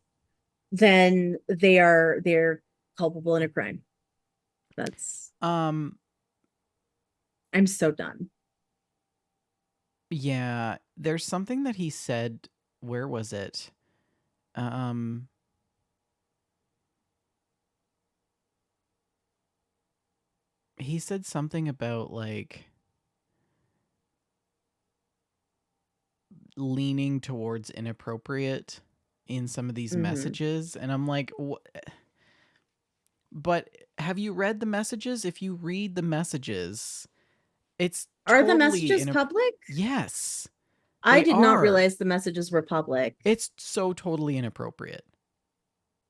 then they're culpable in a crime. That's I'm so done. Yeah, there's something that he said, where was it? He said something about like leaning towards inappropriate in some of these messages, and I'm like, but have you read the messages? If you read the messages, it's Are totally the messages public? Yes. I did not are. realize the messages were public. It's so totally inappropriate.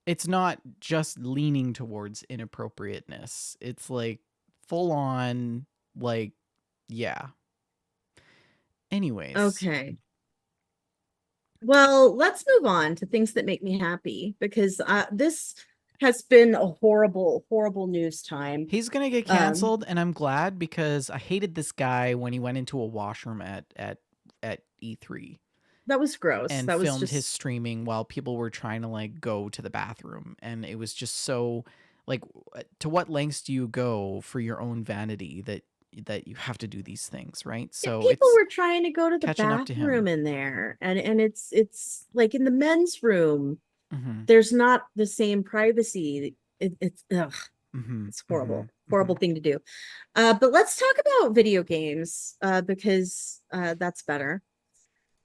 It's not just leaning towards inappropriateness. It's like full on, like, yeah. Anyways. Okay. Well, let's move on to things that make me happy, because this has been a horrible, horrible news time. He's gonna get canceled, and I'm glad, because I hated this guy when he went into a washroom at E3. That was gross. And that filmed was just his streaming while people were trying to like go to the bathroom, and it was just so like, to what lengths do you go for your own vanity that you have to do these things, right? So people were trying to go to the catching up to him. bathroom in there, and it's like in the men's room. Mm-hmm. There's not the same privacy. It's ugh. Mm-hmm. It's horrible, Mm-hmm. horrible thing to do. But let's talk about video games, because that's better.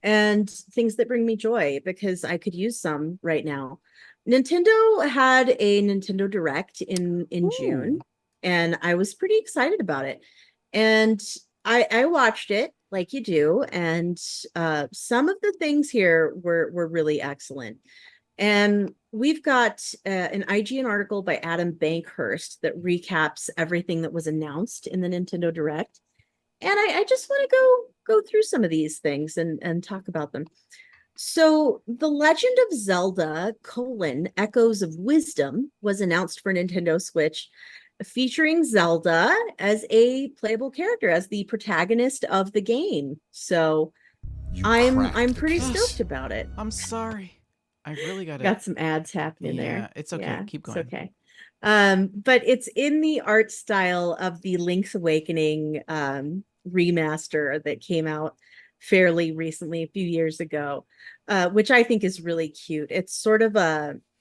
And things that bring me joy, because I could use some right now. Nintendo had a Nintendo Direct in June, and I was pretty excited about it. And I watched it like you do, and some of the things here were really excellent. And we've got an IGN article by Adam Bankhurst that recaps everything that was announced in the Nintendo Direct. And I just want to go through some of these things and talk about them. So The Legend of Zelda: Echoes of Wisdom was announced for Nintendo Switch, featuring Zelda as a playable character, as the protagonist of the game. So I'm pretty stoked about it. I'm sorry. I really got some ads happening there. Yeah, it's okay. Yeah, keep going. It's okay. But it's in the art style of the Link's Awakening remaster that came out fairly recently, a few years ago, which I think is really cute. It sort of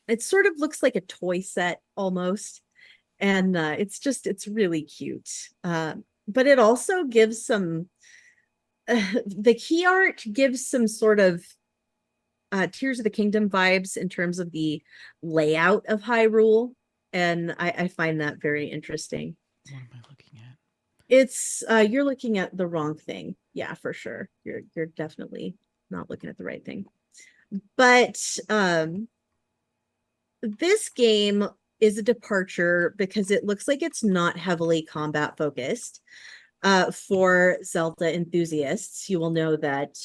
looks like a toy set almost, and it's really cute. But it also gives some the key art gives some sort of Tears of the Kingdom vibes in terms of the layout of Hyrule, and I find that very interesting. What am I looking at? It's you're looking at the wrong thing. Yeah, for sure. You're definitely not looking at the right thing. But this game is a departure because it looks like it's not heavily combat focused. For Zelda enthusiasts, you will know that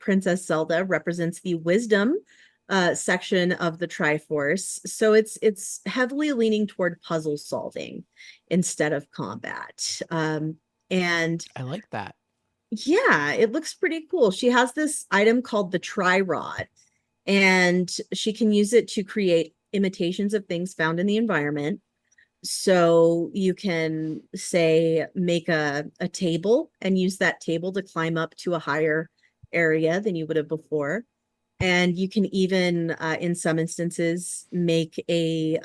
Princess Zelda represents the wisdom section of the Triforce, so it's heavily leaning toward puzzle solving instead of combat. And I like that. Yeah, it looks pretty cool. She has this item called the Tri-Rod, and she can use it to create imitations of things found in the environment. So you can say make a table and use that table to climb up to a higher area than you would have before. And you can even, in some instances, make a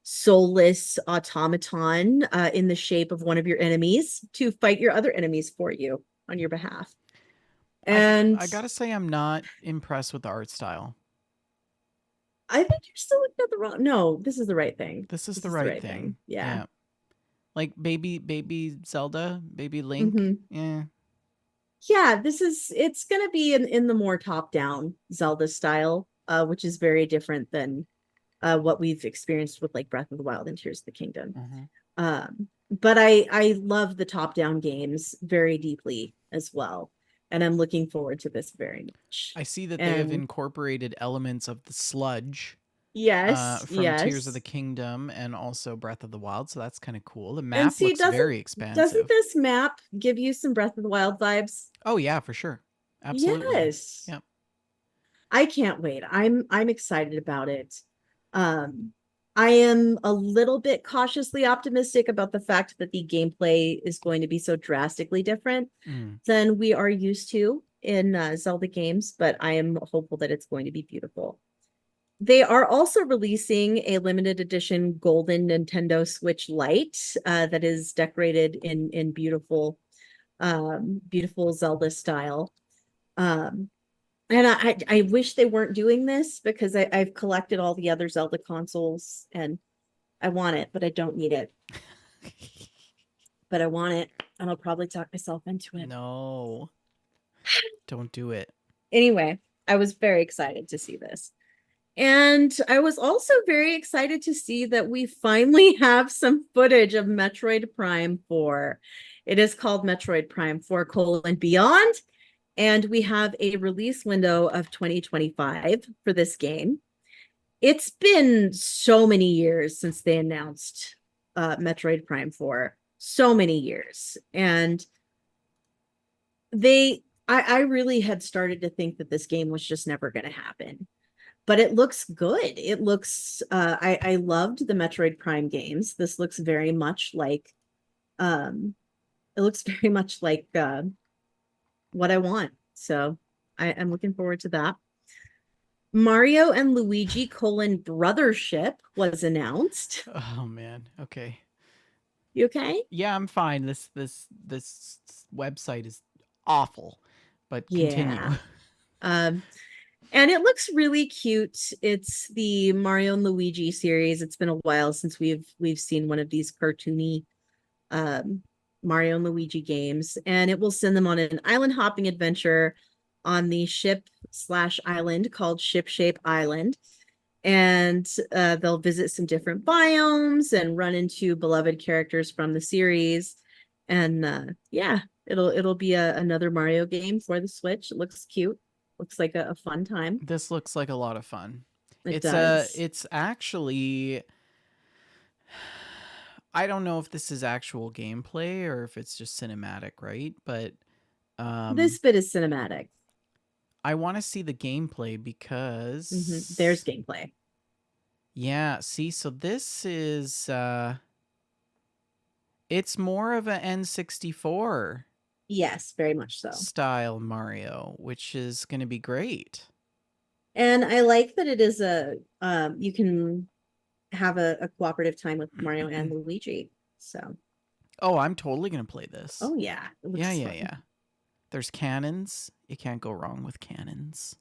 soulless automaton in the shape of one of your enemies to fight your other enemies for you on your behalf. And I gotta say, I'm not impressed with the art style. I think you're still looking at the wrong. No, this is the right thing. This is This the is right thing. Yeah. Like baby Zelda, baby Link. hmm Yeah. Yeah, it's gonna be in the more top-down Zelda style, which is very different than what we've experienced with like Breath of the Wild and Tears of the Kingdom. Mm-hmm. But I love the top-down games very deeply as well, and I'm looking forward to this very much. I see that they have And incorporated elements of the sludge yes, from Tears of the yes. Kingdom and also Breath of the Wild, so that's kind of cool. The And map see, looks very doesn't expansive. this map give you some Breath of the Wild vibes? Oh yeah, for sure. Absolutely. Yes. Yep. I can't wait. I'm excited about it. Um, I am a little bit cautiously optimistic about the fact that the gameplay is going to be so drastically different Mm. than we are used to in Zelda games, but I am hopeful that it's going to be beautiful. They are also releasing a limited edition golden Nintendo Switch Lite that is decorated in beautiful, beautiful Zelda style. Um, and I wish they weren't doing this because I've collected all the other Zelda consoles and I want it, but I don't need it. But I want it, and I'll probably talk myself into it. No. Don't do it. Anyway, I was very excited to see this. And I was also very excited to see that we finally have some footage of Metroid Prime 4. It is called Metroid Prime 4: Beyond, and we have a release window of 2025 for this game. It's been so many years since they announced Metroid Prime 4. So many years. And I really had started to think that this game was just never going to happen. But it looks good. It looks I loved the Metroid Prime games. This looks very much like it looks very much like what I want. So I'm looking forward to that. Mario and Luigi: Brothership was announced. Oh man. Okay. You okay? Yeah, I'm fine. This website is awful. But continue. Yeah. Um, and it looks really cute. It's the Mario and Luigi series. It's been a while since we've seen one of these cartoony um Mario and Luigi games, and it will send them on an island hopping adventure on the ship/island called Ship Shape Island. And they'll visit some different biomes and run into beloved characters from the series. And yeah, it'll be another Mario game for the Switch. It looks cute. Looks like a fun time. This looks like a lot of fun. It does. It's actually, I don't know if this is actual gameplay or if it's just cinematic, right? But This bit is cinematic. I want to see the gameplay because There's gameplay. yeah, see, so this is it's more of an N64 Yes, very much so. style Mario, which is going to be great. And I like that it is you can have a cooperative time with Mario and Luigi. So Oh, I'm totally going to play this. oh yeah. It looks Yeah, fun. yeah. There's cannons. You can't go wrong with cannons.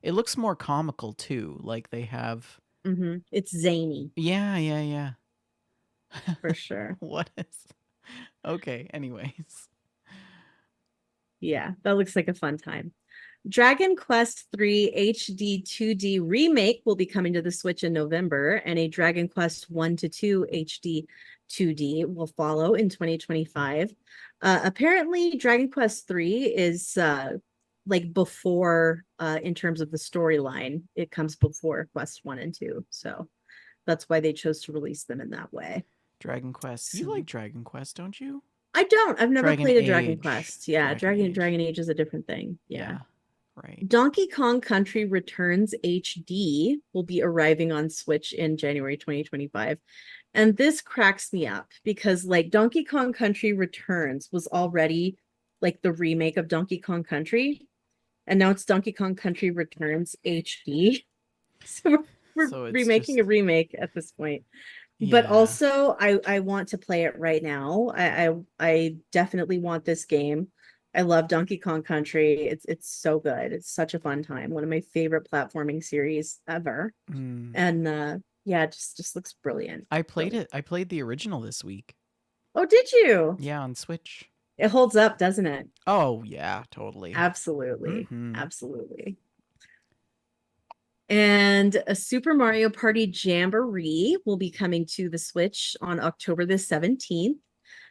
It looks more comical too. Like they have. It's zany Yeah. for sure. What is? Okay. Anyways. Yeah, that looks like a fun time. Dragon Quest III HD 2D remake will be coming to the Switch in November, and a Dragon Quest 1 to 2 HD 2D will follow in 2025. Apparently, Dragon Quest III is like before in terms of the storyline. It comes before Quest 1 and 2. So that's why they chose to release them in that way. Dragon Quest. You So like Dragon Quest, don't you? I don't. I've never Dragon played a Dragon Age. Quest. Yeah, Dragon Age. Dragon Age is a different thing. Yeah. Yeah. Right. Donkey Kong Country Returns HD will be arriving on Switch in January 2025. And this cracks me up because like Donkey Kong Country Returns was already like the remake of Donkey Kong Country. And now it's Donkey Kong Country Returns HD. So we're So it's remaking just a remake at this point. But yeah. also I want to play it right now. I definitely want this game. I love Donkey Kong Country. It's so good. It's such a fun time. One of my favorite platforming series ever. Mm. And yeah, it just looks brilliant. I played Brilliant. it. I played the original this week. Oh, did you? Yeah, on Switch. It holds up, doesn't it? Oh yeah, totally. Absolutely. Mhm. Absolutely. And a Super Mario Party Jamboree will be coming to the Switch on October the 17th.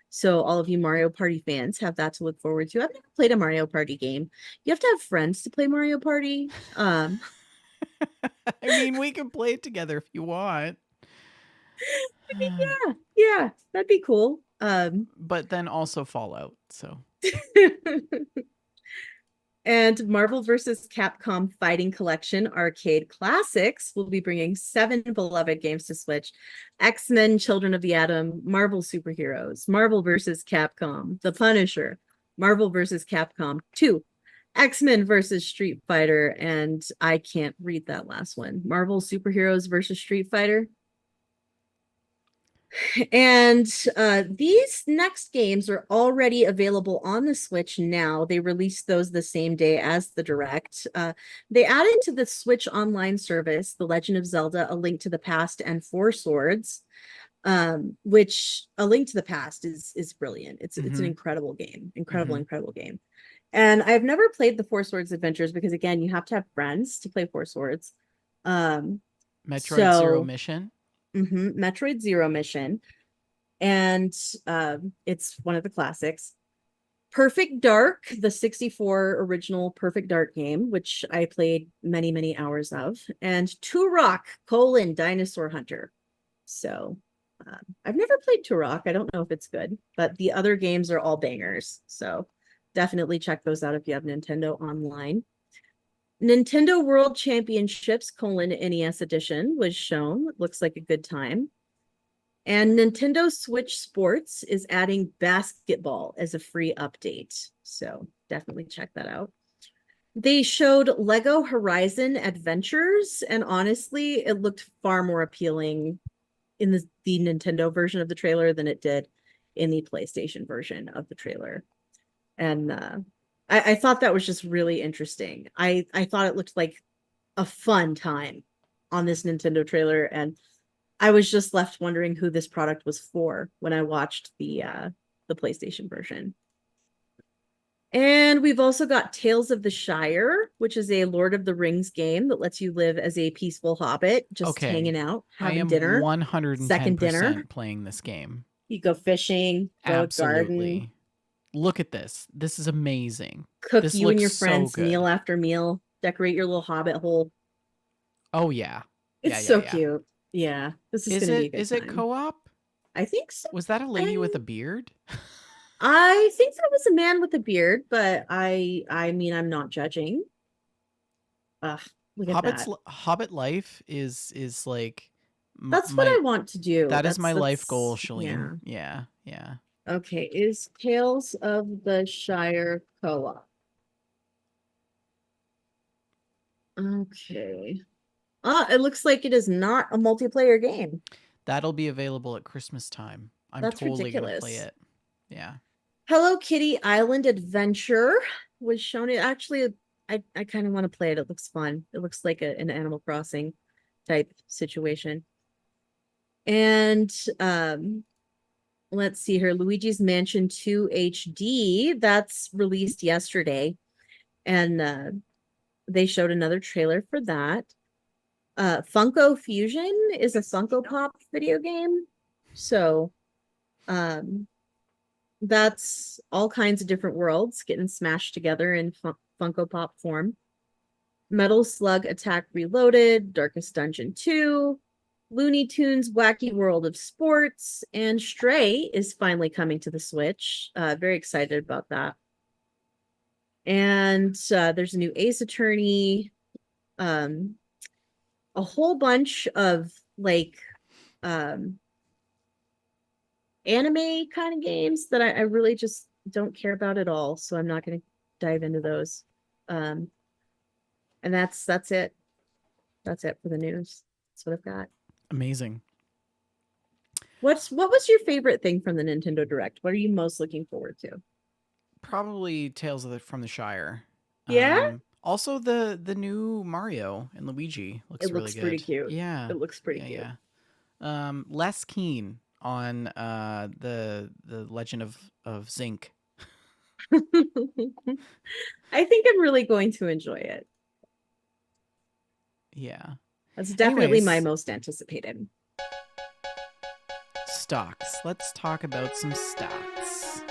So all of you Mario Party fans have that to look forward to. I've never played a Mario Party game. You have to have friends to play Mario Party. I mean, we can play it together if you want. Yeah, that'd be cool. But then also Fallout. So And Marvel vs. Capcom Fighting Collection Arcade Classics will be bringing 7 beloved games to Switch. X-Men, Children of the Atom, Marvel Superheroes, Marvel vs. Capcom, The Punisher, Marvel vs. Capcom 2, X-Men versus Street Fighter, and I can't read that last one. Marvel Superheroes versus Street Fighter. And these next games are already available on the Switch now. They released those the same day as the Direct. They added to the Switch online service The Legend of Zelda: A Link to the Past and Four Swords, which A Link to the Past is brilliant. It's an incredible game, incredible game. And I've never played the Four Swords Adventures because again, you have to have friends to play Four Swords. Metroid Zero Mission. Metroid Zero Mission, and it's one of the classics. Perfect Dark, the 64 original Perfect Dark game, which I played many hours of, and Turok: Dinosaur Hunter. So I've never played Turok. I don't know if it's good, but the other games are all bangers. So definitely check those out if you have Nintendo Online. Nintendo World Championships: NES Edition was shown. Looks like a good time. And Nintendo Switch Sports is adding basketball as a free update. So definitely check that out. They showed Lego Horizon Adventures, and honestly, it looked far more appealing in the Nintendo version of the trailer than it did in the PlayStation version of the trailer. And I thought that was just really interesting. I thought it looked like a fun time on this Nintendo trailer, and I was just left wondering who this product was for when I watched the PlayStation version. And we've also got Tales of the Shire, which is a Lord of the Rings game that lets you live as a peaceful hobbit, just hanging out, having I am dinner, 110% second dinner. playing this game. You go fishing, go garden, Absolutely. Look at this. This is amazing. cook This you and your looks so friends good. meal after meal, decorate your little hobbit hole. Oh yeah. It's so cute. Yeah, this is gonna be a good Is time. it co-op? I think so. Was that a lady with a beard? I think that was a man with a beard, but I mean I'm not judging. Ugh, look at that. Hobbit life is like That's what I want to do. That is my life goal, Yeah. Shalene. Yeah. Okay, is Tales of the Shire co-op? Okay. It looks like it is not a multiplayer game. That'll be available at Christmas time. I'm That's totally gonna ridiculous. play it. Yeah. Hello Kitty Island Adventure was shown. It actually, I kind of want to play it. It looks fun. It looks like an Animal Crossing type situation. And let's see here, Luigi's Mansion 2 HD, that's released yesterday. And they showed another trailer for that. Funko Fusion is a Funko Pop video game. So that's all kinds of different worlds getting smashed together in Funko Pop form. Metal Slug Attack Reloaded, Darkest Dungeon 2, Looney Tunes Wacky World of Sports, and Stray is finally coming to the Switch. Very excited about that. And there's a new Ace Attorney, a whole bunch of like anime kind of games that I really just don't care about at all. So I'm not going to dive into those. And that's it. That's it for the news. That's what I've got. Amazing. What was your favorite thing from the Nintendo Direct? What are you most looking forward to? Probably Tales from the Shire. Yeah? Also the new Mario and Luigi looks It really looks pretty good. cute. Yeah. It looks pretty Yeah, cute. yeah. Less keen on the Legend of Zinc. I think I'm really going to enjoy it. Yeah. That's definitely my Anyways, most anticipated. stocks. Let's talk about some stocks.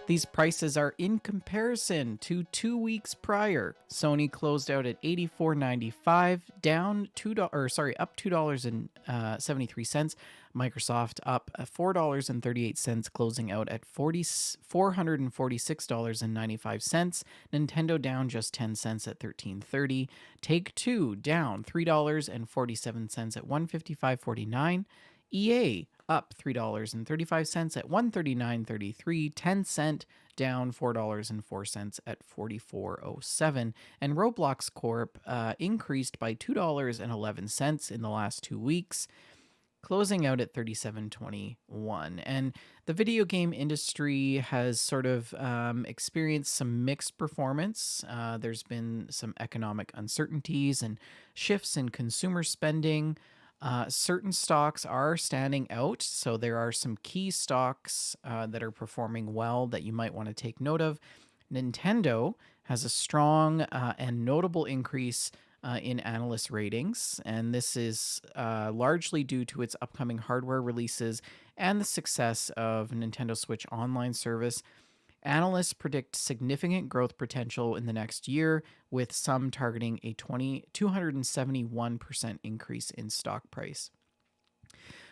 These prices are in comparison to 2 weeks prior. Sony closed out at $84.95, down up $2.73. Microsoft up $4.38, closing out at $446.95. Nintendo down just 10 cents at $13.30. Take-Two down $3.47 at $155.49. EA up $3.35 at $139.33, 10-cent down $4.04 at $44.07, and Roblox Corp increased by $2.11 in the last 2 weeks, closing out at $37.21. And the video game industry has sort of experienced some mixed performance. There's been some economic uncertainties and shifts in consumer spending. Certain stocks are standing out, so there are some key stocks that are performing well that you might want to take note of. Nintendo has a strong and notable increase in analyst ratings, and this is largely due to its upcoming hardware releases and the success of Nintendo Switch Online service. Analysts predict significant growth potential in the next year, with some targeting a 271% increase in stock price.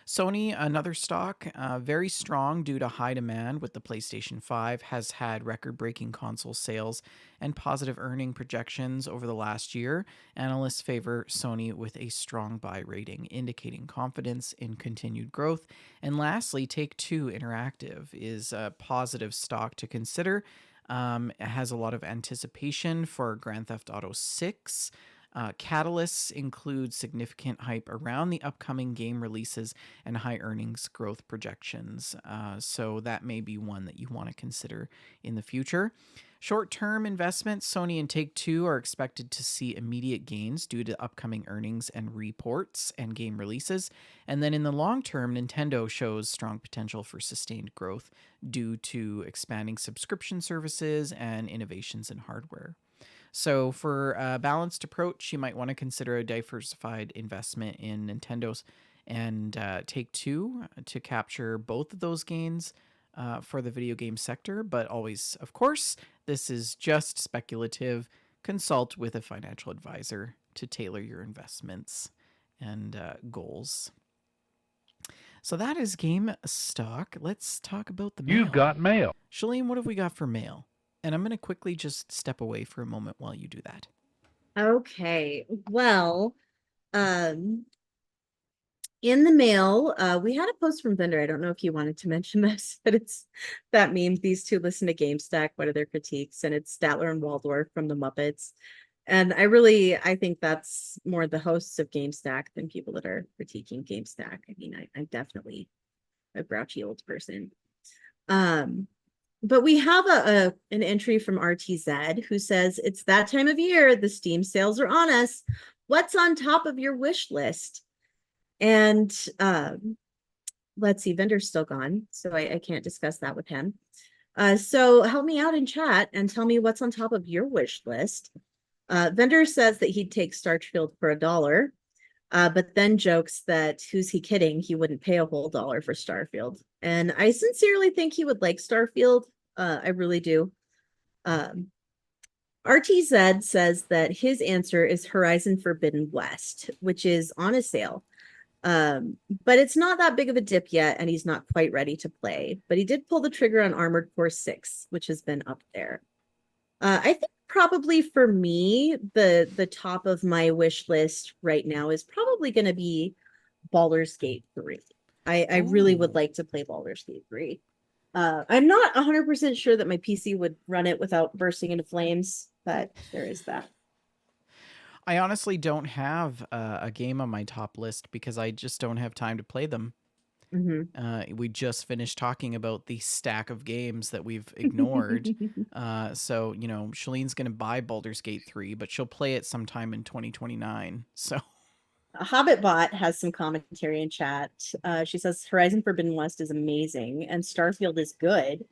Sony, another stock, very strong due to high demand with the PlayStation 5, has had record breaking console sales and positive earning projections over the last year. Analysts favor Sony with a strong buy rating, indicating confidence in continued growth. And lastly, Take-Two Interactive is a positive stock to consider. It has a lot of anticipation for Grand Theft Auto 6. Catalysts include significant hype around the upcoming game releases and high earnings growth projections. So that may be one that you want to consider in the future. Short-term investments, Sony and Take-Two are expected to see immediate gains due to upcoming earnings and reports and game releases. And then in the long term, Nintendo shows strong potential for sustained growth due to expanding subscription services and innovations in hardware. So, for a balanced approach, you might want to consider a diversified investment in Nintendo's and Take-Two to capture both of those gains for the video game sector. But always, of course, this is just speculative. Consult with a financial advisor to tailor your investments and goals. So that is game stock. Let's talk about the mail. You've got mail. Shalene, what have we got for mail? And I'm going to quickly just step away for a moment while you do that. Okay. Well, in the mail, we had a post from Vendor. I don't know if you wanted to mention this, but it's that meme. These two listen to GameStack. What are their critiques? And it's Statler and Waldorf from the Muppets. And I think that's more the hosts of GameStack than people that are critiquing GameStack. I mean, I'm definitely a grouchy old person. But we have an entry from RTZ who says, it's that time of year. The Steam sales are on us. What's on top of your wish list? And let's see, Vendor's still gone, so I can't discuss that with him. So help me out in chat and tell me what's on top of your wish list. Vendor says that he'd take Starfield for $1, but then jokes that who's he kidding? He wouldn't pay a whole $1 for Starfield. And I sincerely think he would like Starfield. I really do. RTZ says that his answer is Horizon Forbidden West, which is on a sale. But it's not that big of a dip yet, and he's not quite ready to play. But he did pull the trigger on Armored Core 6, which has been up there. I think probably for me, the top of my wish list right now is probably going to be Baldur's Gate 3. I really would Oh. like to play Baldur's Gate 3. I'm not 100% sure that my PC would run it without bursting into flames, but there is that. I honestly don't have a game on my top list because I just don't have time to play them. We just finished talking about the stack of games that we've ignored. So, Shalene's going to buy Baldur's Gate 3, but she'll play it sometime in 2029. So, Hobbitbot has some commentary in chat. She says Horizon Forbidden West is amazing and Starfield is good,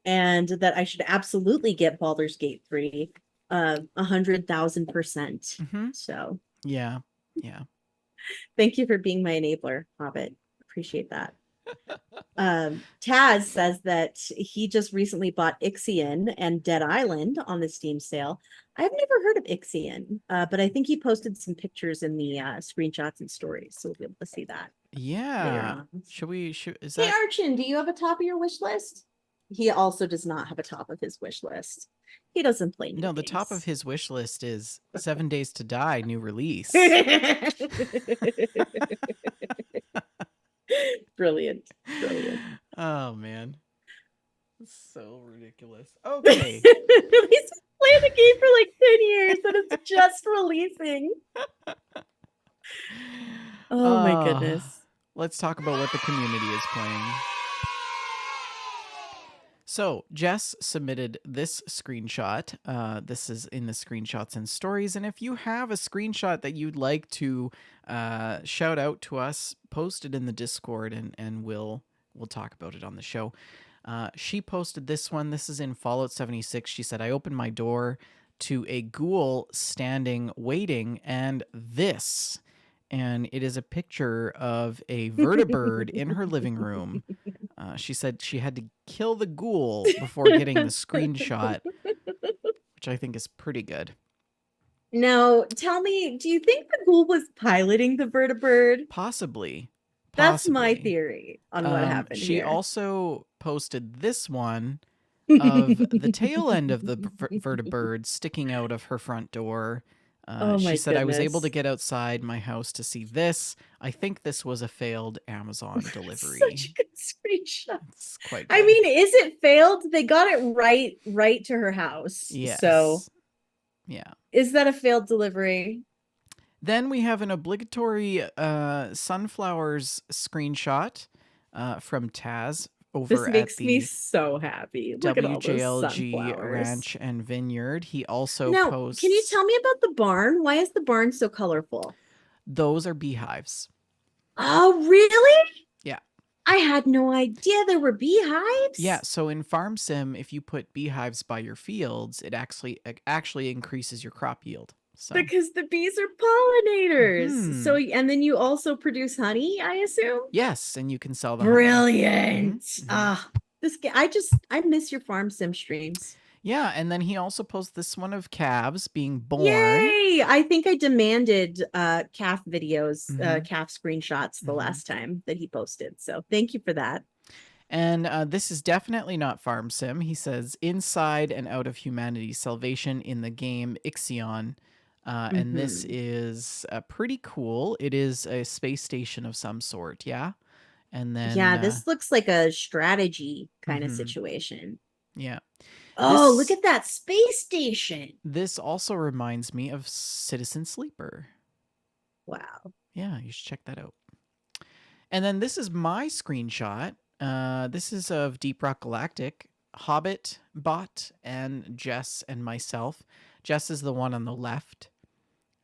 and that I should absolutely get Baldur's Gate 3 100,000%. mhm. So Yeah. thank you for being my enabler, Hobbit. Appreciate that. Taz says that he just recently bought Ixion and Dead Island on the Steam sale. I've never heard of Ixion, but I think he posted some pictures in the screenshots and stories, so we'll be able to see that later Yeah. on. Is Hey, that Archon, do you have a top of your wish list? He also does not have a top of his wish list. He doesn't play new No, the top of games. his wish list is 7 Days to Die new release. Brilliant. Oh man. So ridiculous. Okay. He's been playing the game for like 10 years and it's just releasing. Oh my goodness. Let's talk about what the community is playing. So, Jess submitted this screenshot. This is in the screenshots and stories. And if you have a screenshot that you'd like to shout out to us, post it in the Discord and we'll talk about it on the show. She posted this one. This is in Fallout 76. She said, I opened my door to a ghoul standing, waiting, and this. And it is a picture of a vertibird in her living room. She said she had to kill the ghoul before getting the screenshot, which I think is pretty good. Now, tell me, do you think the ghoul was piloting the vertibird? Possibly. That's my theory on what happened She here. also posted this one of the tail end of the vertibird sticking out of her front door. Oh my She said, I was able to goodness. get outside my house to see this. I think this was a failed Amazon delivery. Such a good screenshot. It's quite good. I mean, is it failed? They got it right to her house. Yes. So yeah. is that a failed delivery? Then we have an obligatory sunflowers screenshot from Taz over This at makes me the so happy. Look at all those WJLG sunflowers. Ranch and Vineyard. He also Now, posts. can you tell me about the barn? Why is the barn so colorful? Those are beehives. Oh, really? Yeah. I had no idea there were beehives. Yeah. So in Farm Sim, if you put beehives by your fields, it actually increases your crop yield. So. Because the bees are pollinators. So, and then you also produce honey, I assume? Yes, and you can sell the Brilliant. honey. This I miss your Farm Sim streams. Yeah, and then he also posts this one of calves being born. Yay! I think I demanded calf videos, calf screenshots the last time that he posted. So thank you for that. And this is definitely not Farm Sim. He says, inside and out of humanity's salvation in the game Ixion. And this is pretty cool. It is a space station of some sort, yeah? And then... Yeah, this looks like a strategy kind of situation. Yeah. Oh, look at that space station. This also reminds me of Citizen Sleeper. Wow. Yeah, you should check that out. And then this is my screenshot. This is of Deep Rock Galactic, Hobbit, Bot, and Jess and myself. Jess is the one on the left,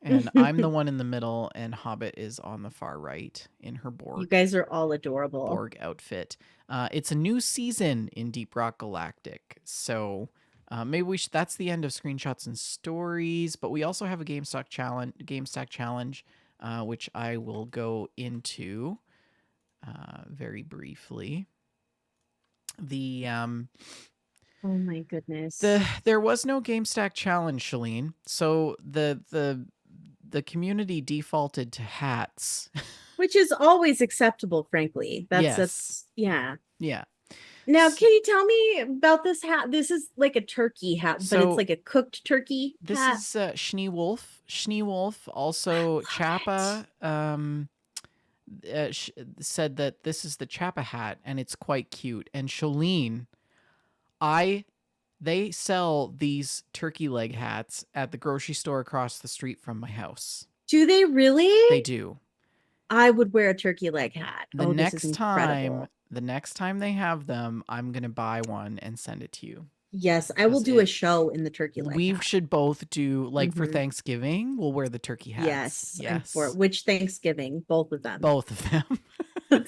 and I'm the one in the middle, and Hobbit is on the far right in her Borg. You guys are all adorable. Borg outfit. It's a new season in Deep Rock Galactic, so maybe that's the end of screenshots and stories. But we also have a GameStack challenge, which I will go into very briefly. Oh my goodness. There was no GameStack challenge, Shalene. So the community defaulted to hats. Which is always acceptable, frankly. Yes. Yeah. Yeah. Now, can you tell me about this hat? This is like a turkey hat, but it's So like a cooked turkey this hat. is Schneewolf. Schneewolf, also Love Chappa, said that this is the Chappa hat, and it's quite cute. And Shalene, they sell these turkey leg hats at the grocery store across the street from my house. Do they really? They do. I would wear a turkey leg hat. The Oh, this is next incredible. time they have them, I'm gonna buy one and send it to you. Yes, I will 'Cause do a show in the turkey leg we hat. should both do, like, for Mhm. Thanksgiving, we'll wear the turkey hats. Yes, I'm for it. Which Thanksgiving? Both of them. Both of them.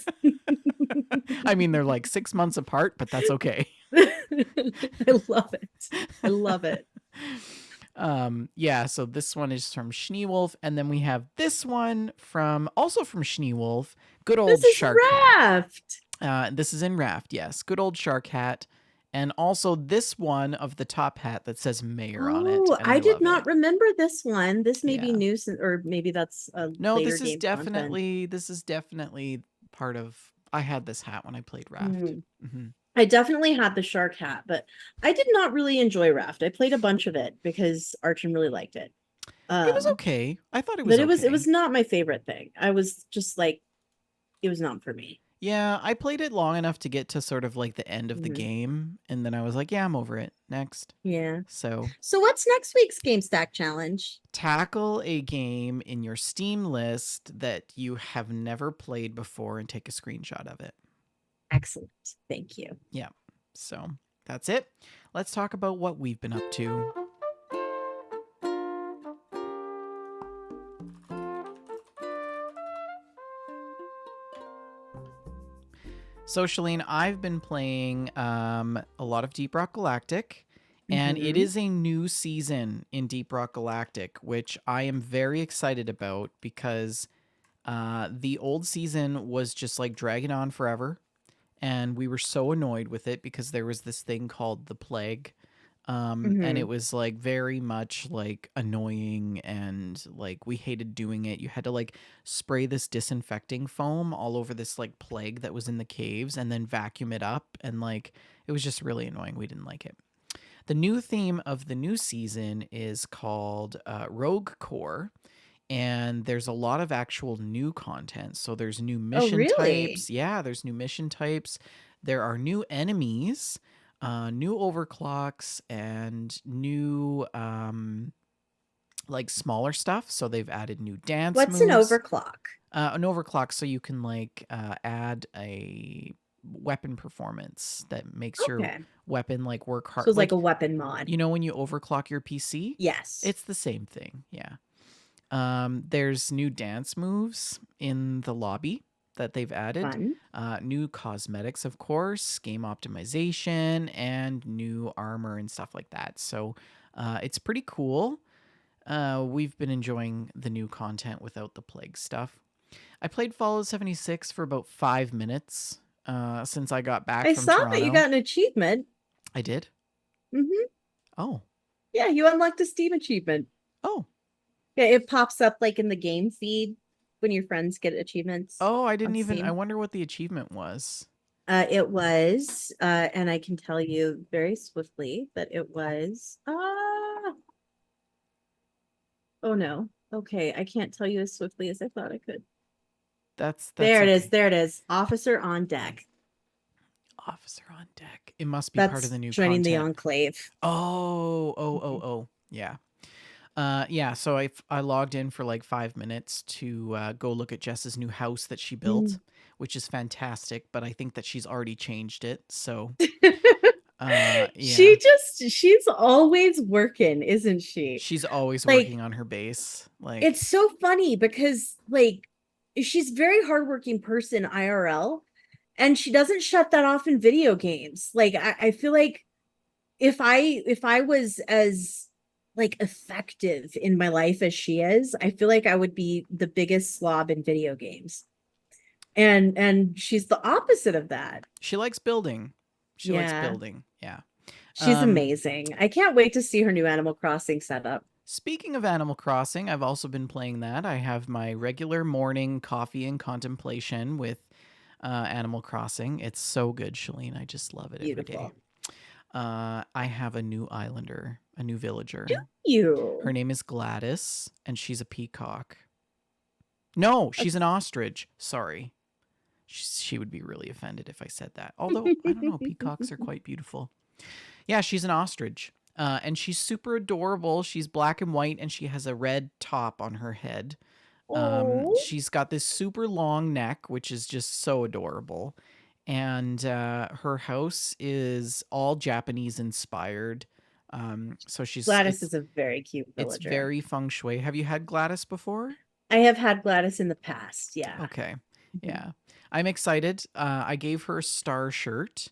I mean, they're like 6 months apart, but that's okay. I love it. I love it. Yeah, so this one is from Schneewolf, and then we have this one also from Schneewolf, good old This is shark hat. Raft. This is in Raft, yes, good old shark hat, and also this one of the top hat that says mayor on it, Oh, and I did love not it. remember this one. This may be Yeah. new, or maybe that's a No, later this is game content. definitely part of. I had this hat when I played Raft. Mm. Hmm. I definitely had the shark hat, but I did not really enjoy Raft. I played a bunch of it because Archon really liked it. It was okay. I thought it was But okay. it was not my favorite thing. I was just like, it was not for me. Yeah, I played it long enough to get to sort of like the end of the Mhm. game, and then I was like, yeah, I'm over it. Next. Yeah. So So what's next week's GameStack challenge? tackle a game in your Steam list that you have never played before and take a screenshot of it. Excellent. Thank you. Yeah. So that's it. Let's talk about what we've been up to. So, Shalene, I've been playing a lot of Deep Rock Galactic, and it Mhm. is a new season in Deep Rock Galactic, which I am very excited about because the old season was just like dragging on forever, and we were so annoyed with it because there was this thing called the plague. And it Mhm. was like very much like annoying, and like we hated doing it. You had to like spray this disinfecting foam all over this like plague that was in the caves and then vacuum it up, and like it was just really annoying. We didn't like it. The new theme of the new season is called Rogue Core, and there's a lot of actual new content. So there's new Oh, mission really? types. Yeah, there's new mission types. There are new enemies, new overclocks, and new like smaller stuff. So they've added new dance What's an moves. overclock? An overclock, so you can like add a weapon performance that makes your Okay. weapon like work hard. So it's like Like, a weapon mod. you know, when you overclock your PC, Yes. it's the same thing. Yeah. There's new dance moves in the lobby that they've added. Fun. New cosmetics, of course, game optimization, and new armor and stuff like that. So it's pretty cool. We've been enjoying the new content without the plague stuff. I played Fallout 76 for about 5 minutes since I got back I from saw that you Toronto. got an achievement. I did? Mm-hmm. Oh. Yeah, you unlocked a Steam achievement. Oh. Yeah, it pops up like in the game feed when your friends get achievements. Oh, I didn't on even. I Steam. wonder what the achievement was. It was, and I can tell you very swiftly that it was. Oh no. Okay, I can't tell you as swiftly as I thought I could. That's There it okay. is. There it is. Officer on deck. Officer on deck. It must be part of That's the new joining the content. Enclave. Oh. Yeah. Yeah, so I logged in for like 5 minutes to go look at Jess's new house that she built, which is fantastic, but I think that she's already changed it. So, yeah. She's always working, isn't she? She's always Like, working on her base. Like, it's so funny because like she's a very hardworking person IRL, and she doesn't shut that off in video games. Like I feel like if I was as like effective in my life as she is, I feel like I would be the biggest slob in video games. And she's the opposite of that. she likes building. She likes Yeah. building. Yeah. She's amazing. I can't wait to see her new Animal Crossing setup. Speaking of Animal Crossing, I've also been playing that. I have my regular morning coffee and contemplation with Animal Crossing. It's so good, Shalene. I just love it every day. Beautiful. I have a new islander, a new villager. You. Her name is Gladys, and she's a peacock. No, she's an ostrich. Sorry. She would be really offended if I said that. Although, I don't know, peacocks are quite beautiful. Yeah, she's an ostrich. And she's super adorable. She's black and white, and she has a red top on her head. Oh. She's got this super long neck, which is just so adorable. And her house is all Japanese inspired. So Gladys is a very cute it's villager. very feng shui. Have you had Gladys before? I have had Gladys in the past. Yeah. Okay. Yeah. I'm excited. I gave her a star shirt,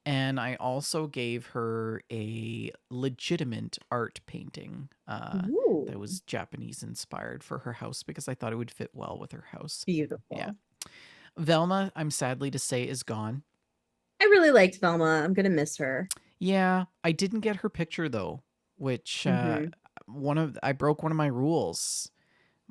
and I also gave her a legitimate art painting Ooh, that was Japanese inspired for her house because I thought it would fit well with her house. beautiful. Yeah. Velma, I'm sadly to say, is gone. I really liked Velma. I'm gonna miss her. Yeah, I didn't get her picture though, which I broke one of my rules.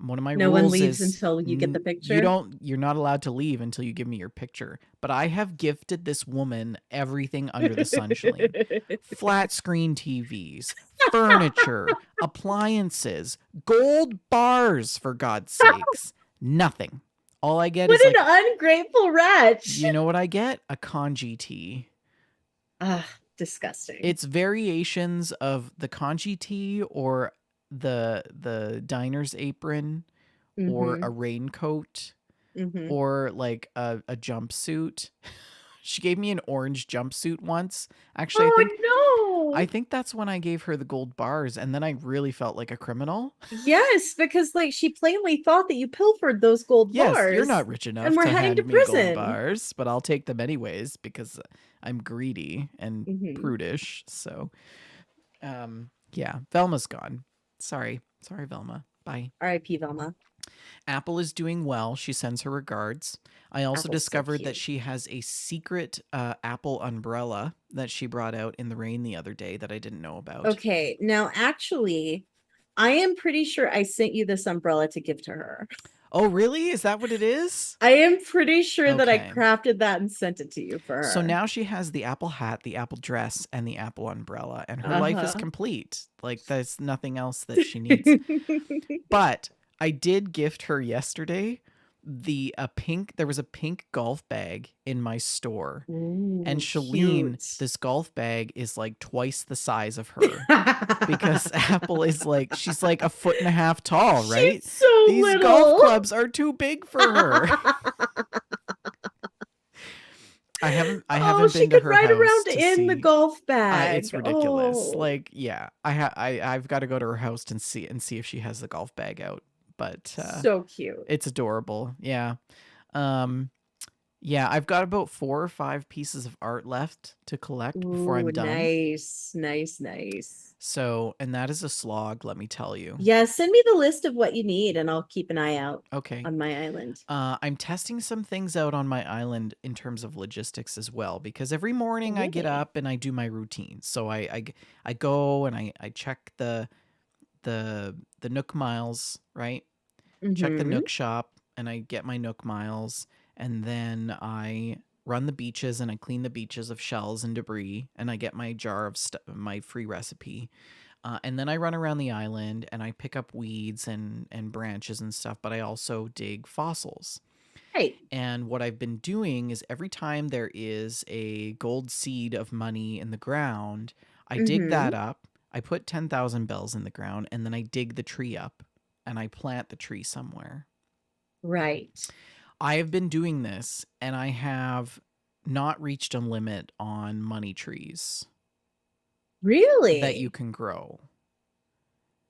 One of my No one rules leaves is until you get the picture. you're not allowed to leave until you give me your picture. But I have gifted this woman everything under the sun, Shalene. Flat screen TVs, furniture, appliances, gold bars, for God's sakes. Nothing. All I get What is an ungrateful wretch. you know what I get? A kanji tea. Disgusting. It's variations of the kanji tea or the diner's apron or a raincoat or like a jumpsuit. She gave me an orange jumpsuit once. Actually, I think that's when I gave her the gold bars, and then I really felt like a criminal. Yes, because like she plainly thought that you pilfered those gold Yes, bars. you're not rich enough and we're to heading hand to me gold prison. bars, but I'll take them anyways because I'm greedy and prudish. So, yeah, Velma's gone. Sorry, Velma. Bye. R.I.P. Velma. Apple is doing well. She sends her regards. I also Apple's so discovered that cute. she has a secret Apple umbrella that she brought out in the rain the other day that I didn't know about. Okay, now actually, I am pretty sure I sent you this umbrella to give to her. Oh, really? Is that what it is? I am pretty sure that I Okay. crafted that and sent it to you for her. So now she has the Apple hat, the Apple dress, and the Apple umbrella, and her life is complete. Like, there's nothing else that she needs. But I did gift her yesterday there was a pink golf bag in my store. Ooh, and Shalene, cute. this golf bag is like twice the size of her. Because Apple is like, she's like 1.5 feet tall, right? She's so These little. golf clubs are too big for her. I haven't she been to could her ride house around to in see. the golf bag. It's ridiculous. Oh. Like, yeah, I've got to go to her house and see if she has the golf bag out. But so cute. It's adorable. Yeah. Yeah, I've got about 4 or 5 pieces of art left to collect before I'm done. Nice. So, and that is a slog, let me tell you. Yeah, send me the list of what you need and I'll keep an eye out Okay. on my island. I'm testing some things out on my island in terms of logistics as well, because every morning I get up and I do my routine. So I go and I check the Nook miles, right? Check the Nook shop and I get my Nook miles, and then I run the beaches and I clean the beaches of shells and debris, and I get my jar of my free recipe. And then I run around the island and I pick up weeds and branches and stuff, but I also dig fossils. Right. And what I've been doing is every time there is a gold seed of money in the ground, I dig that up, I put 10,000 bells in the ground, and then I dig the tree up and I plant the tree somewhere. Right. I have been doing this and I have not reached a limit on money trees. Really? That you can grow.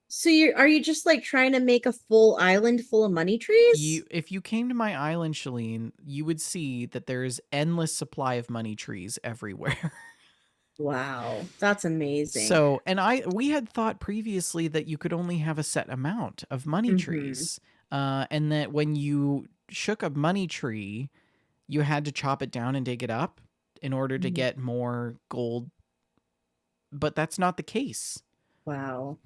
So are you just like trying to make a full island full of money trees? If you came to my island, Shalene, you would see that there's endless supply of money trees everywhere. Wow, that's amazing. So, and we had thought previously that you could only have a set amount of money trees. And that when you shook a money tree, you had to chop it down and dig it up in order to get more gold. But that's not the case. Wow.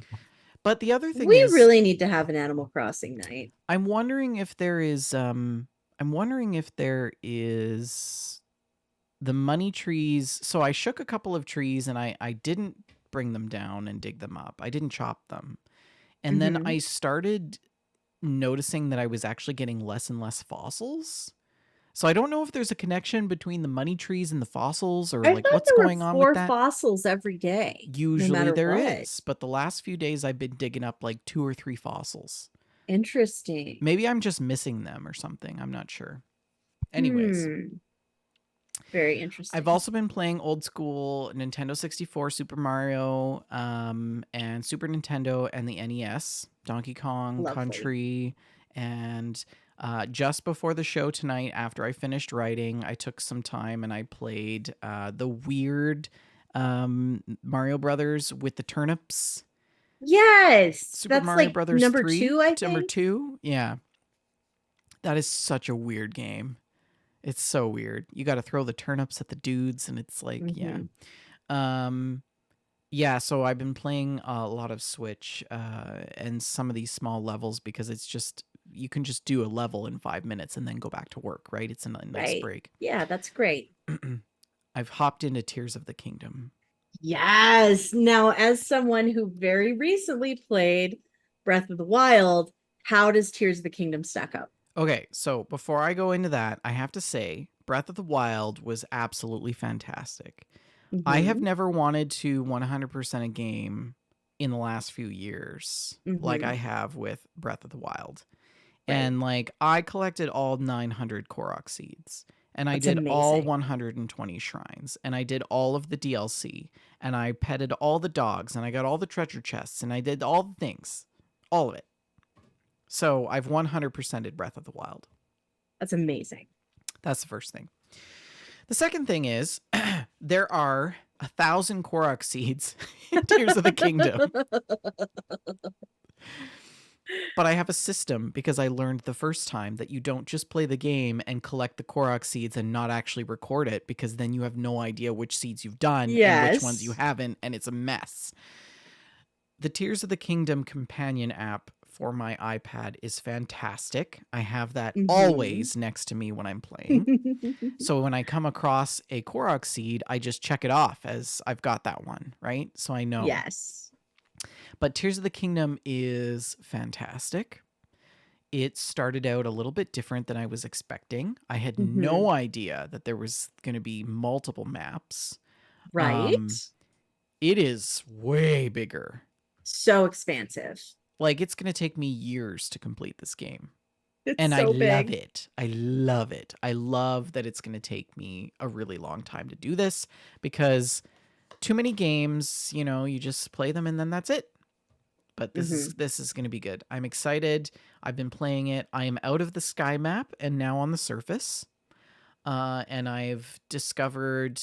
But the other thing we is, really need to have an Animal Crossing night. I'm wondering if there is I'm wondering if there is the money trees. So I shook a couple of trees and I didn't bring them down and dig them up. I didn't chop them. And then Mhm. I started noticing that I was actually getting less and less fossils. So I don't know if there's a connection between the money trees and the fossils or I like thought what's there were going on with 4 that. fossils every day, no Usually matter there what. is, but the last few days I've been digging up like 2 or 3 fossils. Interesting. Maybe I'm just missing them or something. I'm not sure. Anyways, Very I've interesting. also been playing old school Nintendo 64, Super Mario, and Super Nintendo and the NES, Donkey Kong Lovely. Country, and just before the show tonight, after I finished writing, I took some time and I played the weird Mario Brothers with the turnips. Yes, Super that's Mario like Brothers number 3, 2, I number think. 2. Yeah. That is such a weird game. It's so weird. You got to throw the turnips at the dudes and it's like, yeah. Mhm. Yeah, so I've been playing a lot of Switch and some of these small levels because it's just you can just do a level in 5 minutes and then go back to work, right? It's a nice Right. break. Yeah, that's great. I've hopped into Tears of the Kingdom. Yes. Now, as someone who very recently played Breath of the Wild, how does Tears of the Kingdom stack up? Okay, so before I go into that, I have to say Breath of the Wild was absolutely fantastic. I have Mhm. never wanted to 100% a game in the last few years like I Mhm. have with Breath of the Wild. Right. And like I collected all 900 Korok seeds and I That's did all amazing. 120 shrines and I did all of the DLC and I petted all the dogs and I got all the treasure chests and I did all the things. All of it. So I've 100%ed Breath of the Wild. That's amazing. That's the first thing. The second thing is there are 1,000 Korok seeds in Tears of the Kingdom. But I have a system because I learned the first time that you don't just play the game and collect the Korok seeds and not actually record it because then you have no idea which seeds you've done and which ones you Yes. haven't, and it's a mess. The Tears of the Kingdom companion app for my iPad is fantastic. I have that Mhm. always next to me when I'm playing. So when I come across a Korok seed, I just check it off as I've got that one, right? So I know. Yes. But Tears of the Kingdom is fantastic. It started out a little bit different than I was expecting. I had Mhm. no idea that there was going to be multiple maps. Right? It is way bigger. So expansive. Like it's going to take me years to complete this game. It's And I so love big. it. I love it. I love that it's going to take me a really long time to do this because too many games, you just play them and then that's it. But Mhm. this is going to be good. I'm excited. I've been playing it. I am out of the sky map and now on the surface. And I've discovered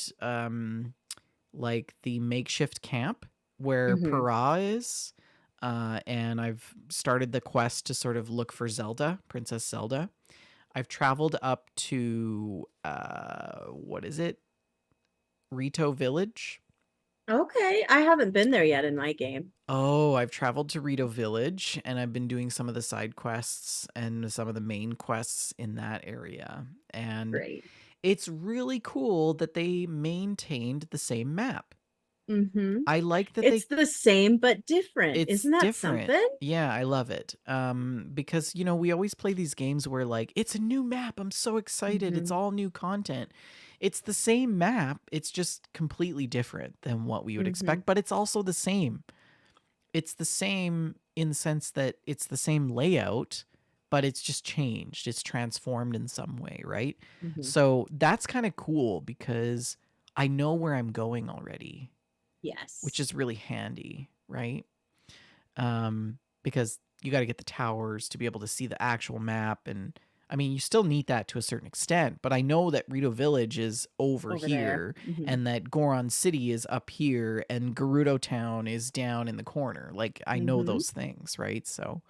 like the makeshift camp where Mhm. Para is. And I've started the quest to sort of look for Zelda, Princess Zelda. I've traveled up to what is it? Rito Village. Okay, I haven't been there yet in my game. Oh, I've traveled to Rito Village and I've been doing some of the side quests and some of the main quests in that area. And Great. it's really cool that they maintained the same map. Mhm. I like that It's the same but different. it's Isn't that different. something? Yeah, I love it. Because we always play these games where like it's a new map. I'm so excited. It's Mhm. all new content. It's the same map. It's just completely different than what we would Mhm. expect, but it's also the same. It's the same in the sense that it's the same layout, but it's just changed. It's transformed in some way, right? Mhm. So that's kind of cool because I know where I'm going already, which Yes. is really handy, right? Because you got to get the towers to be able to see the actual map. And I mean, you still need that to a certain extent, but I know that Rito Village is over Over there. here Mhm. and that Goron City is up here and Gerudo Town is down in the corner. Like, I know Mhm. those things, right? So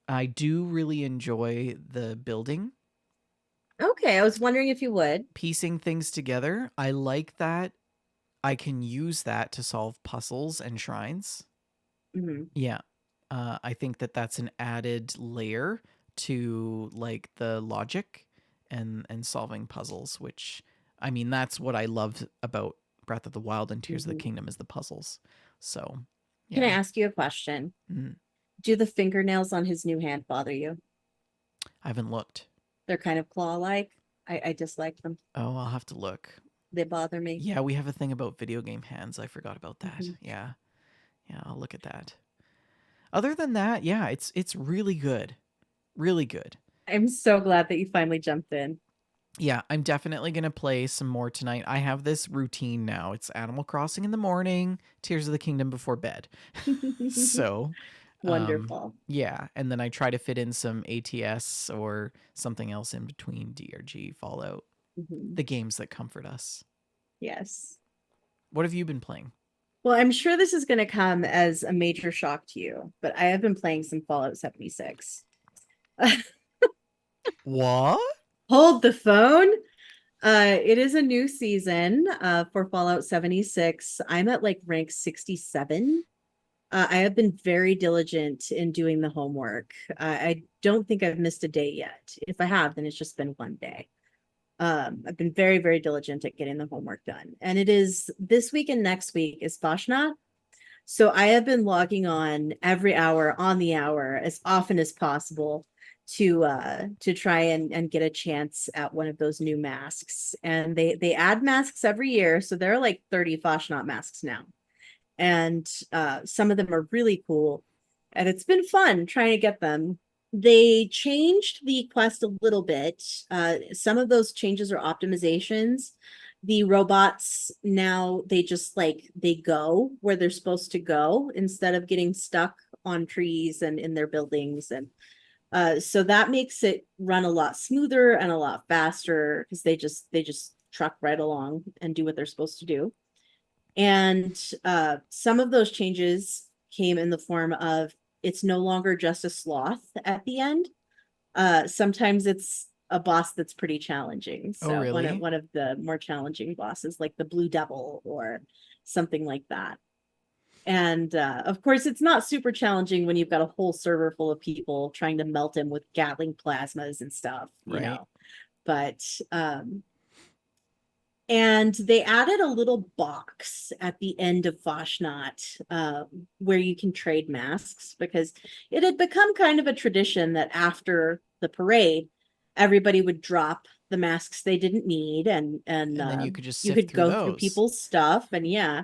I do really enjoy the building, Okay, I was wondering if you would. piecing things together. I like that I can use that to solve puzzles and shrines. Mhm. Yeah. I think that that's an added layer to like the logic and solving puzzles, which I mean that's what I loved about Breath of the Wild and Tears of the Mhm. Kingdom is the puzzles. So, Can I yeah. ask you a question? Mm, Do the fingernails on his new hand bother you? I haven't looked. They're kind of claw-like. I dislike them. Oh, I'll have to look. They bother me. Yeah, we have a thing about video game hands. I forgot about that. Mhm. Yeah. Yeah, I'll look at that. Other than that, yeah, it's really good. Really good. I'm so glad that you finally jumped in. Yeah, I'm definitely going to play some more tonight. I have this routine now. It's Animal Crossing in the morning, Tears of the Kingdom before bed. So, Wonderful. yeah, and then I try to fit in some ATS or something else in between DRG, Fallout, Mhm. the games that comfort us. Yes. What have you been playing? Well, I'm sure this is going to come as a major shock to you, but I have been playing some Fallout 76. What? Hold the phone. It is a new season for Fallout 76. I'm at like rank 67. I have been very diligent in doing the homework. I don't think I've missed a day yet. If I have, then it's just been one day. I've been very, very diligent at getting the homework done. And it is this week and next week is Fasnacht. So I have been logging on every hour on the hour as often as possible to try and get a chance at one of those new masks. And they add masks every year. So there are like 30 Fasnacht masks now. And some of them are really cool. And it's been fun trying to get them. They changed the quest a little bit. Some of those changes are optimizations. The robots now they just like they go where they're supposed to go instead of getting stuck on trees and in their buildings. And so that makes it run a lot smoother and a lot faster because they just truck right along and do what they're supposed to do. And some of those changes came in the form of it's no longer just a sloth at the end. Sometimes it's a boss that's pretty challenging. Oh, So really? one of the more challenging bosses, like the Blue Devil or something like that. And of course, it's not super challenging when you've got a whole server full of people trying to melt him with Gatling plasmas and stuff, you Right. know. But and they added a little box at the end of Fasnacht where you can trade masks because it had become kind of a tradition that after the parade, everybody would drop the masks they didn't need and And then you could just you sift could through go through those. people's stuff and yeah.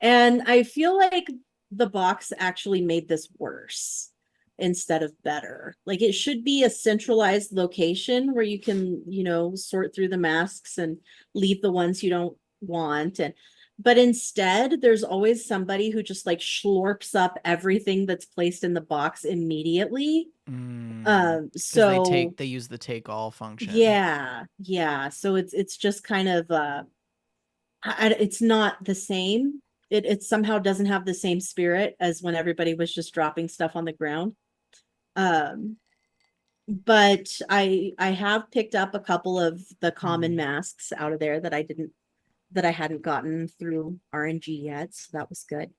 And I feel like the box actually made this worse instead of better. Like it should be a centralized location where you can, sort through the masks and leave the ones you don't want. But instead, there's always somebody who just like slurps up everything that's placed in the box immediately. Because So they use the take all function. yeah. So it's just kind of it's not the same. It somehow doesn't have the same spirit as when everybody was just dropping stuff on the ground. Um, but I have picked up a couple of the common masks out of there that I hadn't gotten through RNG yet, so that was good.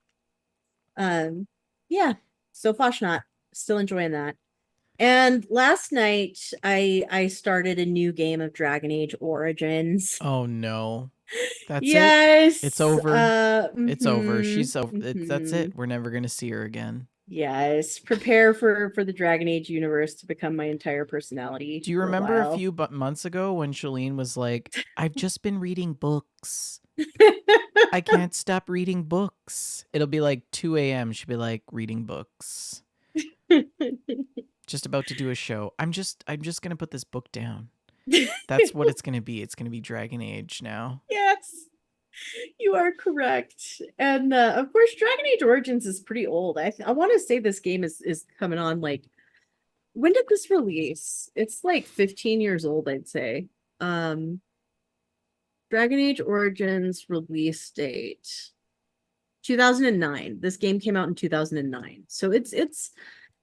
Yeah. So Fasnacht, still enjoying that. And last night I started a new game of Dragon Age Origins. Oh no. That's it? It's Yes. over. It's over. She's over. That's Mhm. it. We're never going to see her again. Yes. Prepare for the Dragon Age universe to become my entire personality Do you for a remember a while. few months ago when Shalene was like, I've just been reading books. I can't stop reading books. It'll be like 2 a.m. She'll be like, reading books. Just about to do a show. I'm just gonna put this book down. That's what it's gonna be. It's gonna be Dragon Age now. Yes, you are correct. And of course, Dragon Age Origins is pretty old. I want to say this game is coming on like when did this release? It's like 15 years old, I'd say. Um Dragon Age Origins release date 2009. This game came out in 2009. So it's an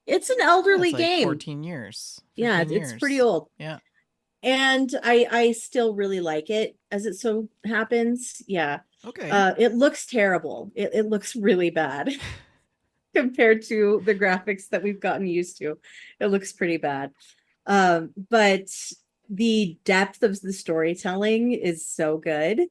Yeah, it's elderly like game. 14 years. Yeah, 15 it's pretty years. old. Yeah. And I still really like it as it so happens. Yeah. Okay. It looks terrible. It looks really bad. compared to the graphics that we've gotten used to. It looks pretty bad. But the depth of the storytelling is so good.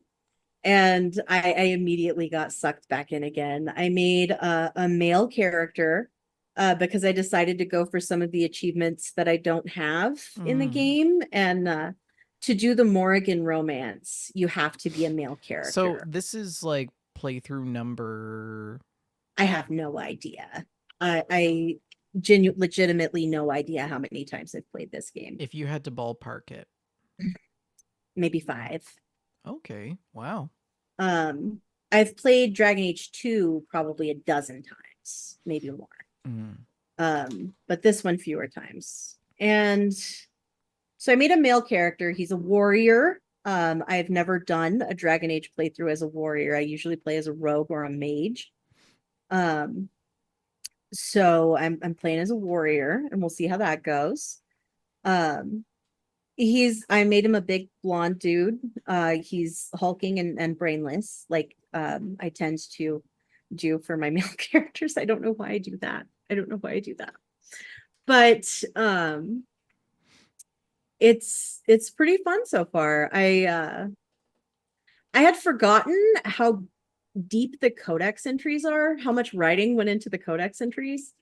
And I immediately got sucked back in again. I made a male character because I decided to go for some of the achievements that I don't have in the game. And to do the Morrigan romance, you have to be a male character. So this is like playthrough number. I have no idea. I legitimately no idea how many times I've played this game. If you had to ballpark it. Maybe 5. Okay. Wow. I've played Dragon Age 2 probably a dozen times, maybe more. But this one fewer times. And so I made a male character. He's a warrior. I've never done a Dragon Age playthrough as a warrior. I usually play as a rogue or a mage. So I'm playing as a warrior, and we'll see how that goes. I made him a big blonde dude. He's hulking and brainless, like I tend to do for my male characters. I don't know why I do that. But it's pretty fun so far. I had forgotten how deep the codex entries are, how much writing went into the codex entries.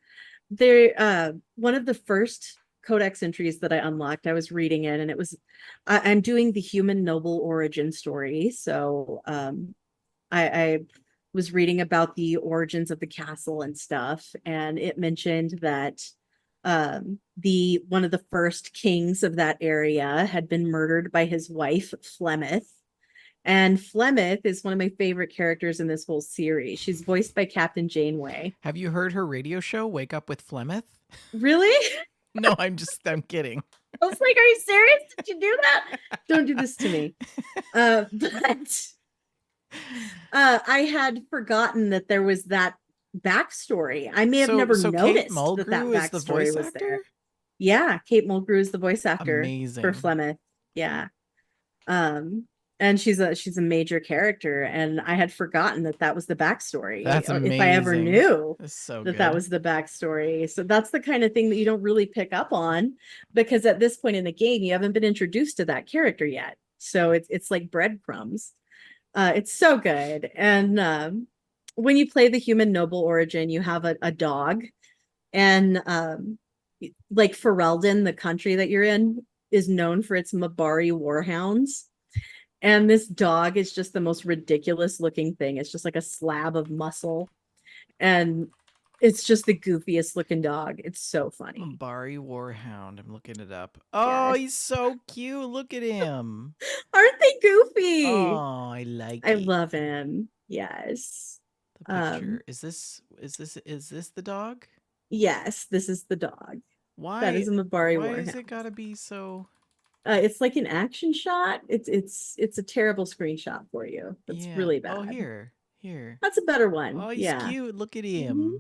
They're one of the first codex entries that I unlocked. I was reading it, and it was I'm doing the human noble origin story. So I was reading about the origins of the castle and stuff, and it mentioned that the one of the first kings of that area had been murdered by his wife Flemeth. And Flemeth is one of my favorite characters in this whole series. She's voiced by Captain Janeway. Have you heard her radio show, Wake Up with Flemeth? Really? No, I'm kidding. I was like, are you serious? Did you do that? Don't do this to me. But I had forgotten that there was that backstory. I may have never noticed that backstory was there. Yeah, Kate Mulgrew is the voice actor for Flemeth. Yeah. And she's a major character, and I had forgotten that was the backstory. That's amazing. If I ever knew that was the backstory. So that's the kind of thing that you don't really pick up on, because at this point in the game, you haven't been introduced to that character yet. So it's like breadcrumbs. It's so good. And when you play the human noble origin, you have a dog, and like Ferelden, the country that you're in, is known for its Mabari warhounds. And this dog is just the most ridiculous looking thing. It's just like a slab of muscle. And it's just the goofiest looking dog. It's so funny. Mabari Warhound. I'm looking it up. Oh, He's so cute. Look at him. Aren't they goofy? Oh, I love him. Yes. The picture. Is this the dog? Yes, this is the dog. Why? That is a Mabari Warhound. Why is it gotta be so? It's like an action shot. It's a terrible screenshot for you. That's really bad. Oh, here. That's a better one. Oh, he's cute. Look at him. Mm-hmm.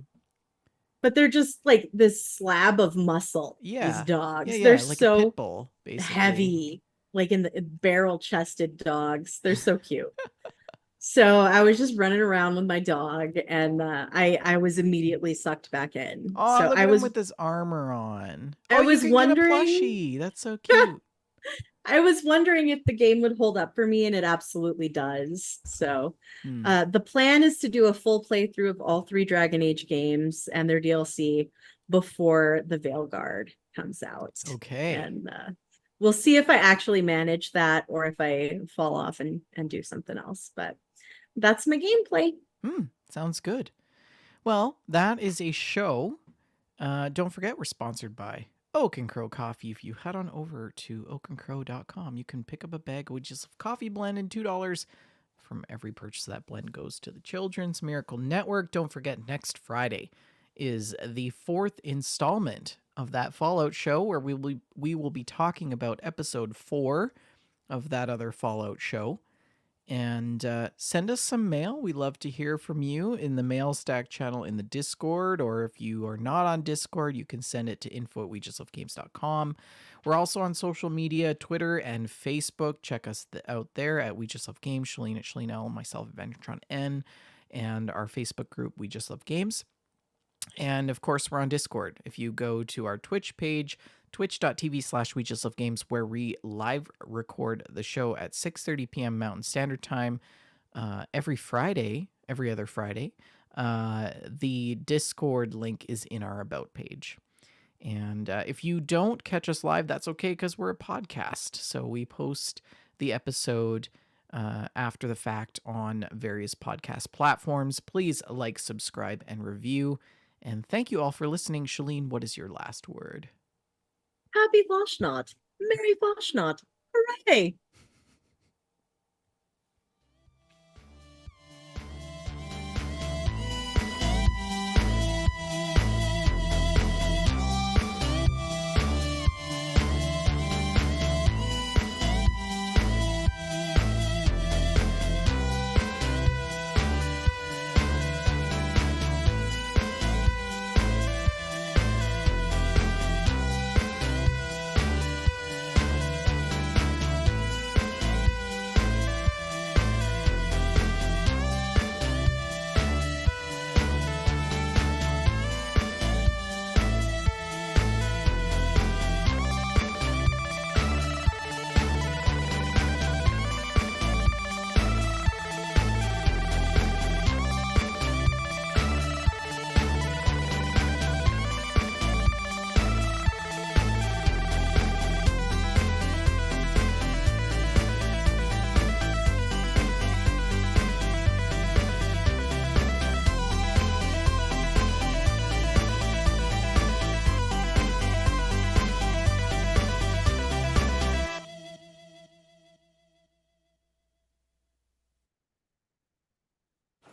But they're just like this slab of muscle. Yeah. These dogs. Yeah, they're like so a pit bull, basically. heavy, like in the barrel-chested dogs. They're so cute. So I was just running around with my dog, and I was immediately sucked back in. Oh, so look I at was him with his armor on. I was wondering. Get a plushie. That's so cute. I was wondering if the game would hold up for me, and it absolutely does. So the plan is to do a full playthrough of all 3 Dragon Age games and their DLC before the Veilguard comes out. Okay. And we'll see if I actually manage that, or if I fall off and do something else. But that's my gameplay. Sounds good. Well, that is a show. Don't forget, we're sponsored by Oak and Crow Coffee. If you head on over to oakandcrow.com, you can pick up a bag of Witches of Coffee blend, and $2 from every purchase of that blend goes to the Children's Miracle Network. Don't forget, next Friday is the 4th installment of that Fallout show, where we will be talking about episode 4 of that other Fallout show. And send us some mail. We love to hear from you in the Mail Stack channel in the Discord, or if you are not on Discord, you can send it to info@wejustlovegames.com. We're also on social media, Twitter and Facebook. Check us out there at We Just Love Games, Shalene at Shalene L, myself at Venturetron N, and our Facebook group, We Just Love Games. And of course, we're on Discord. If you go to our Twitch page, twitch.tv/We Just Love Games, where we live record the show at 6:30 p.m. Mountain Standard Time every other Friday. The Discord link is in our About page. And if you don't catch us live, that's okay, because we're a podcast. So we post the episode after the fact on various podcast platforms. Please like, subscribe, and review. And thank you all for listening. Shalene, what is your last word? Happy Voshnacht. Merry Voshnacht. Hooray!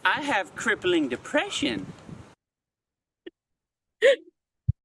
I have crippling depression.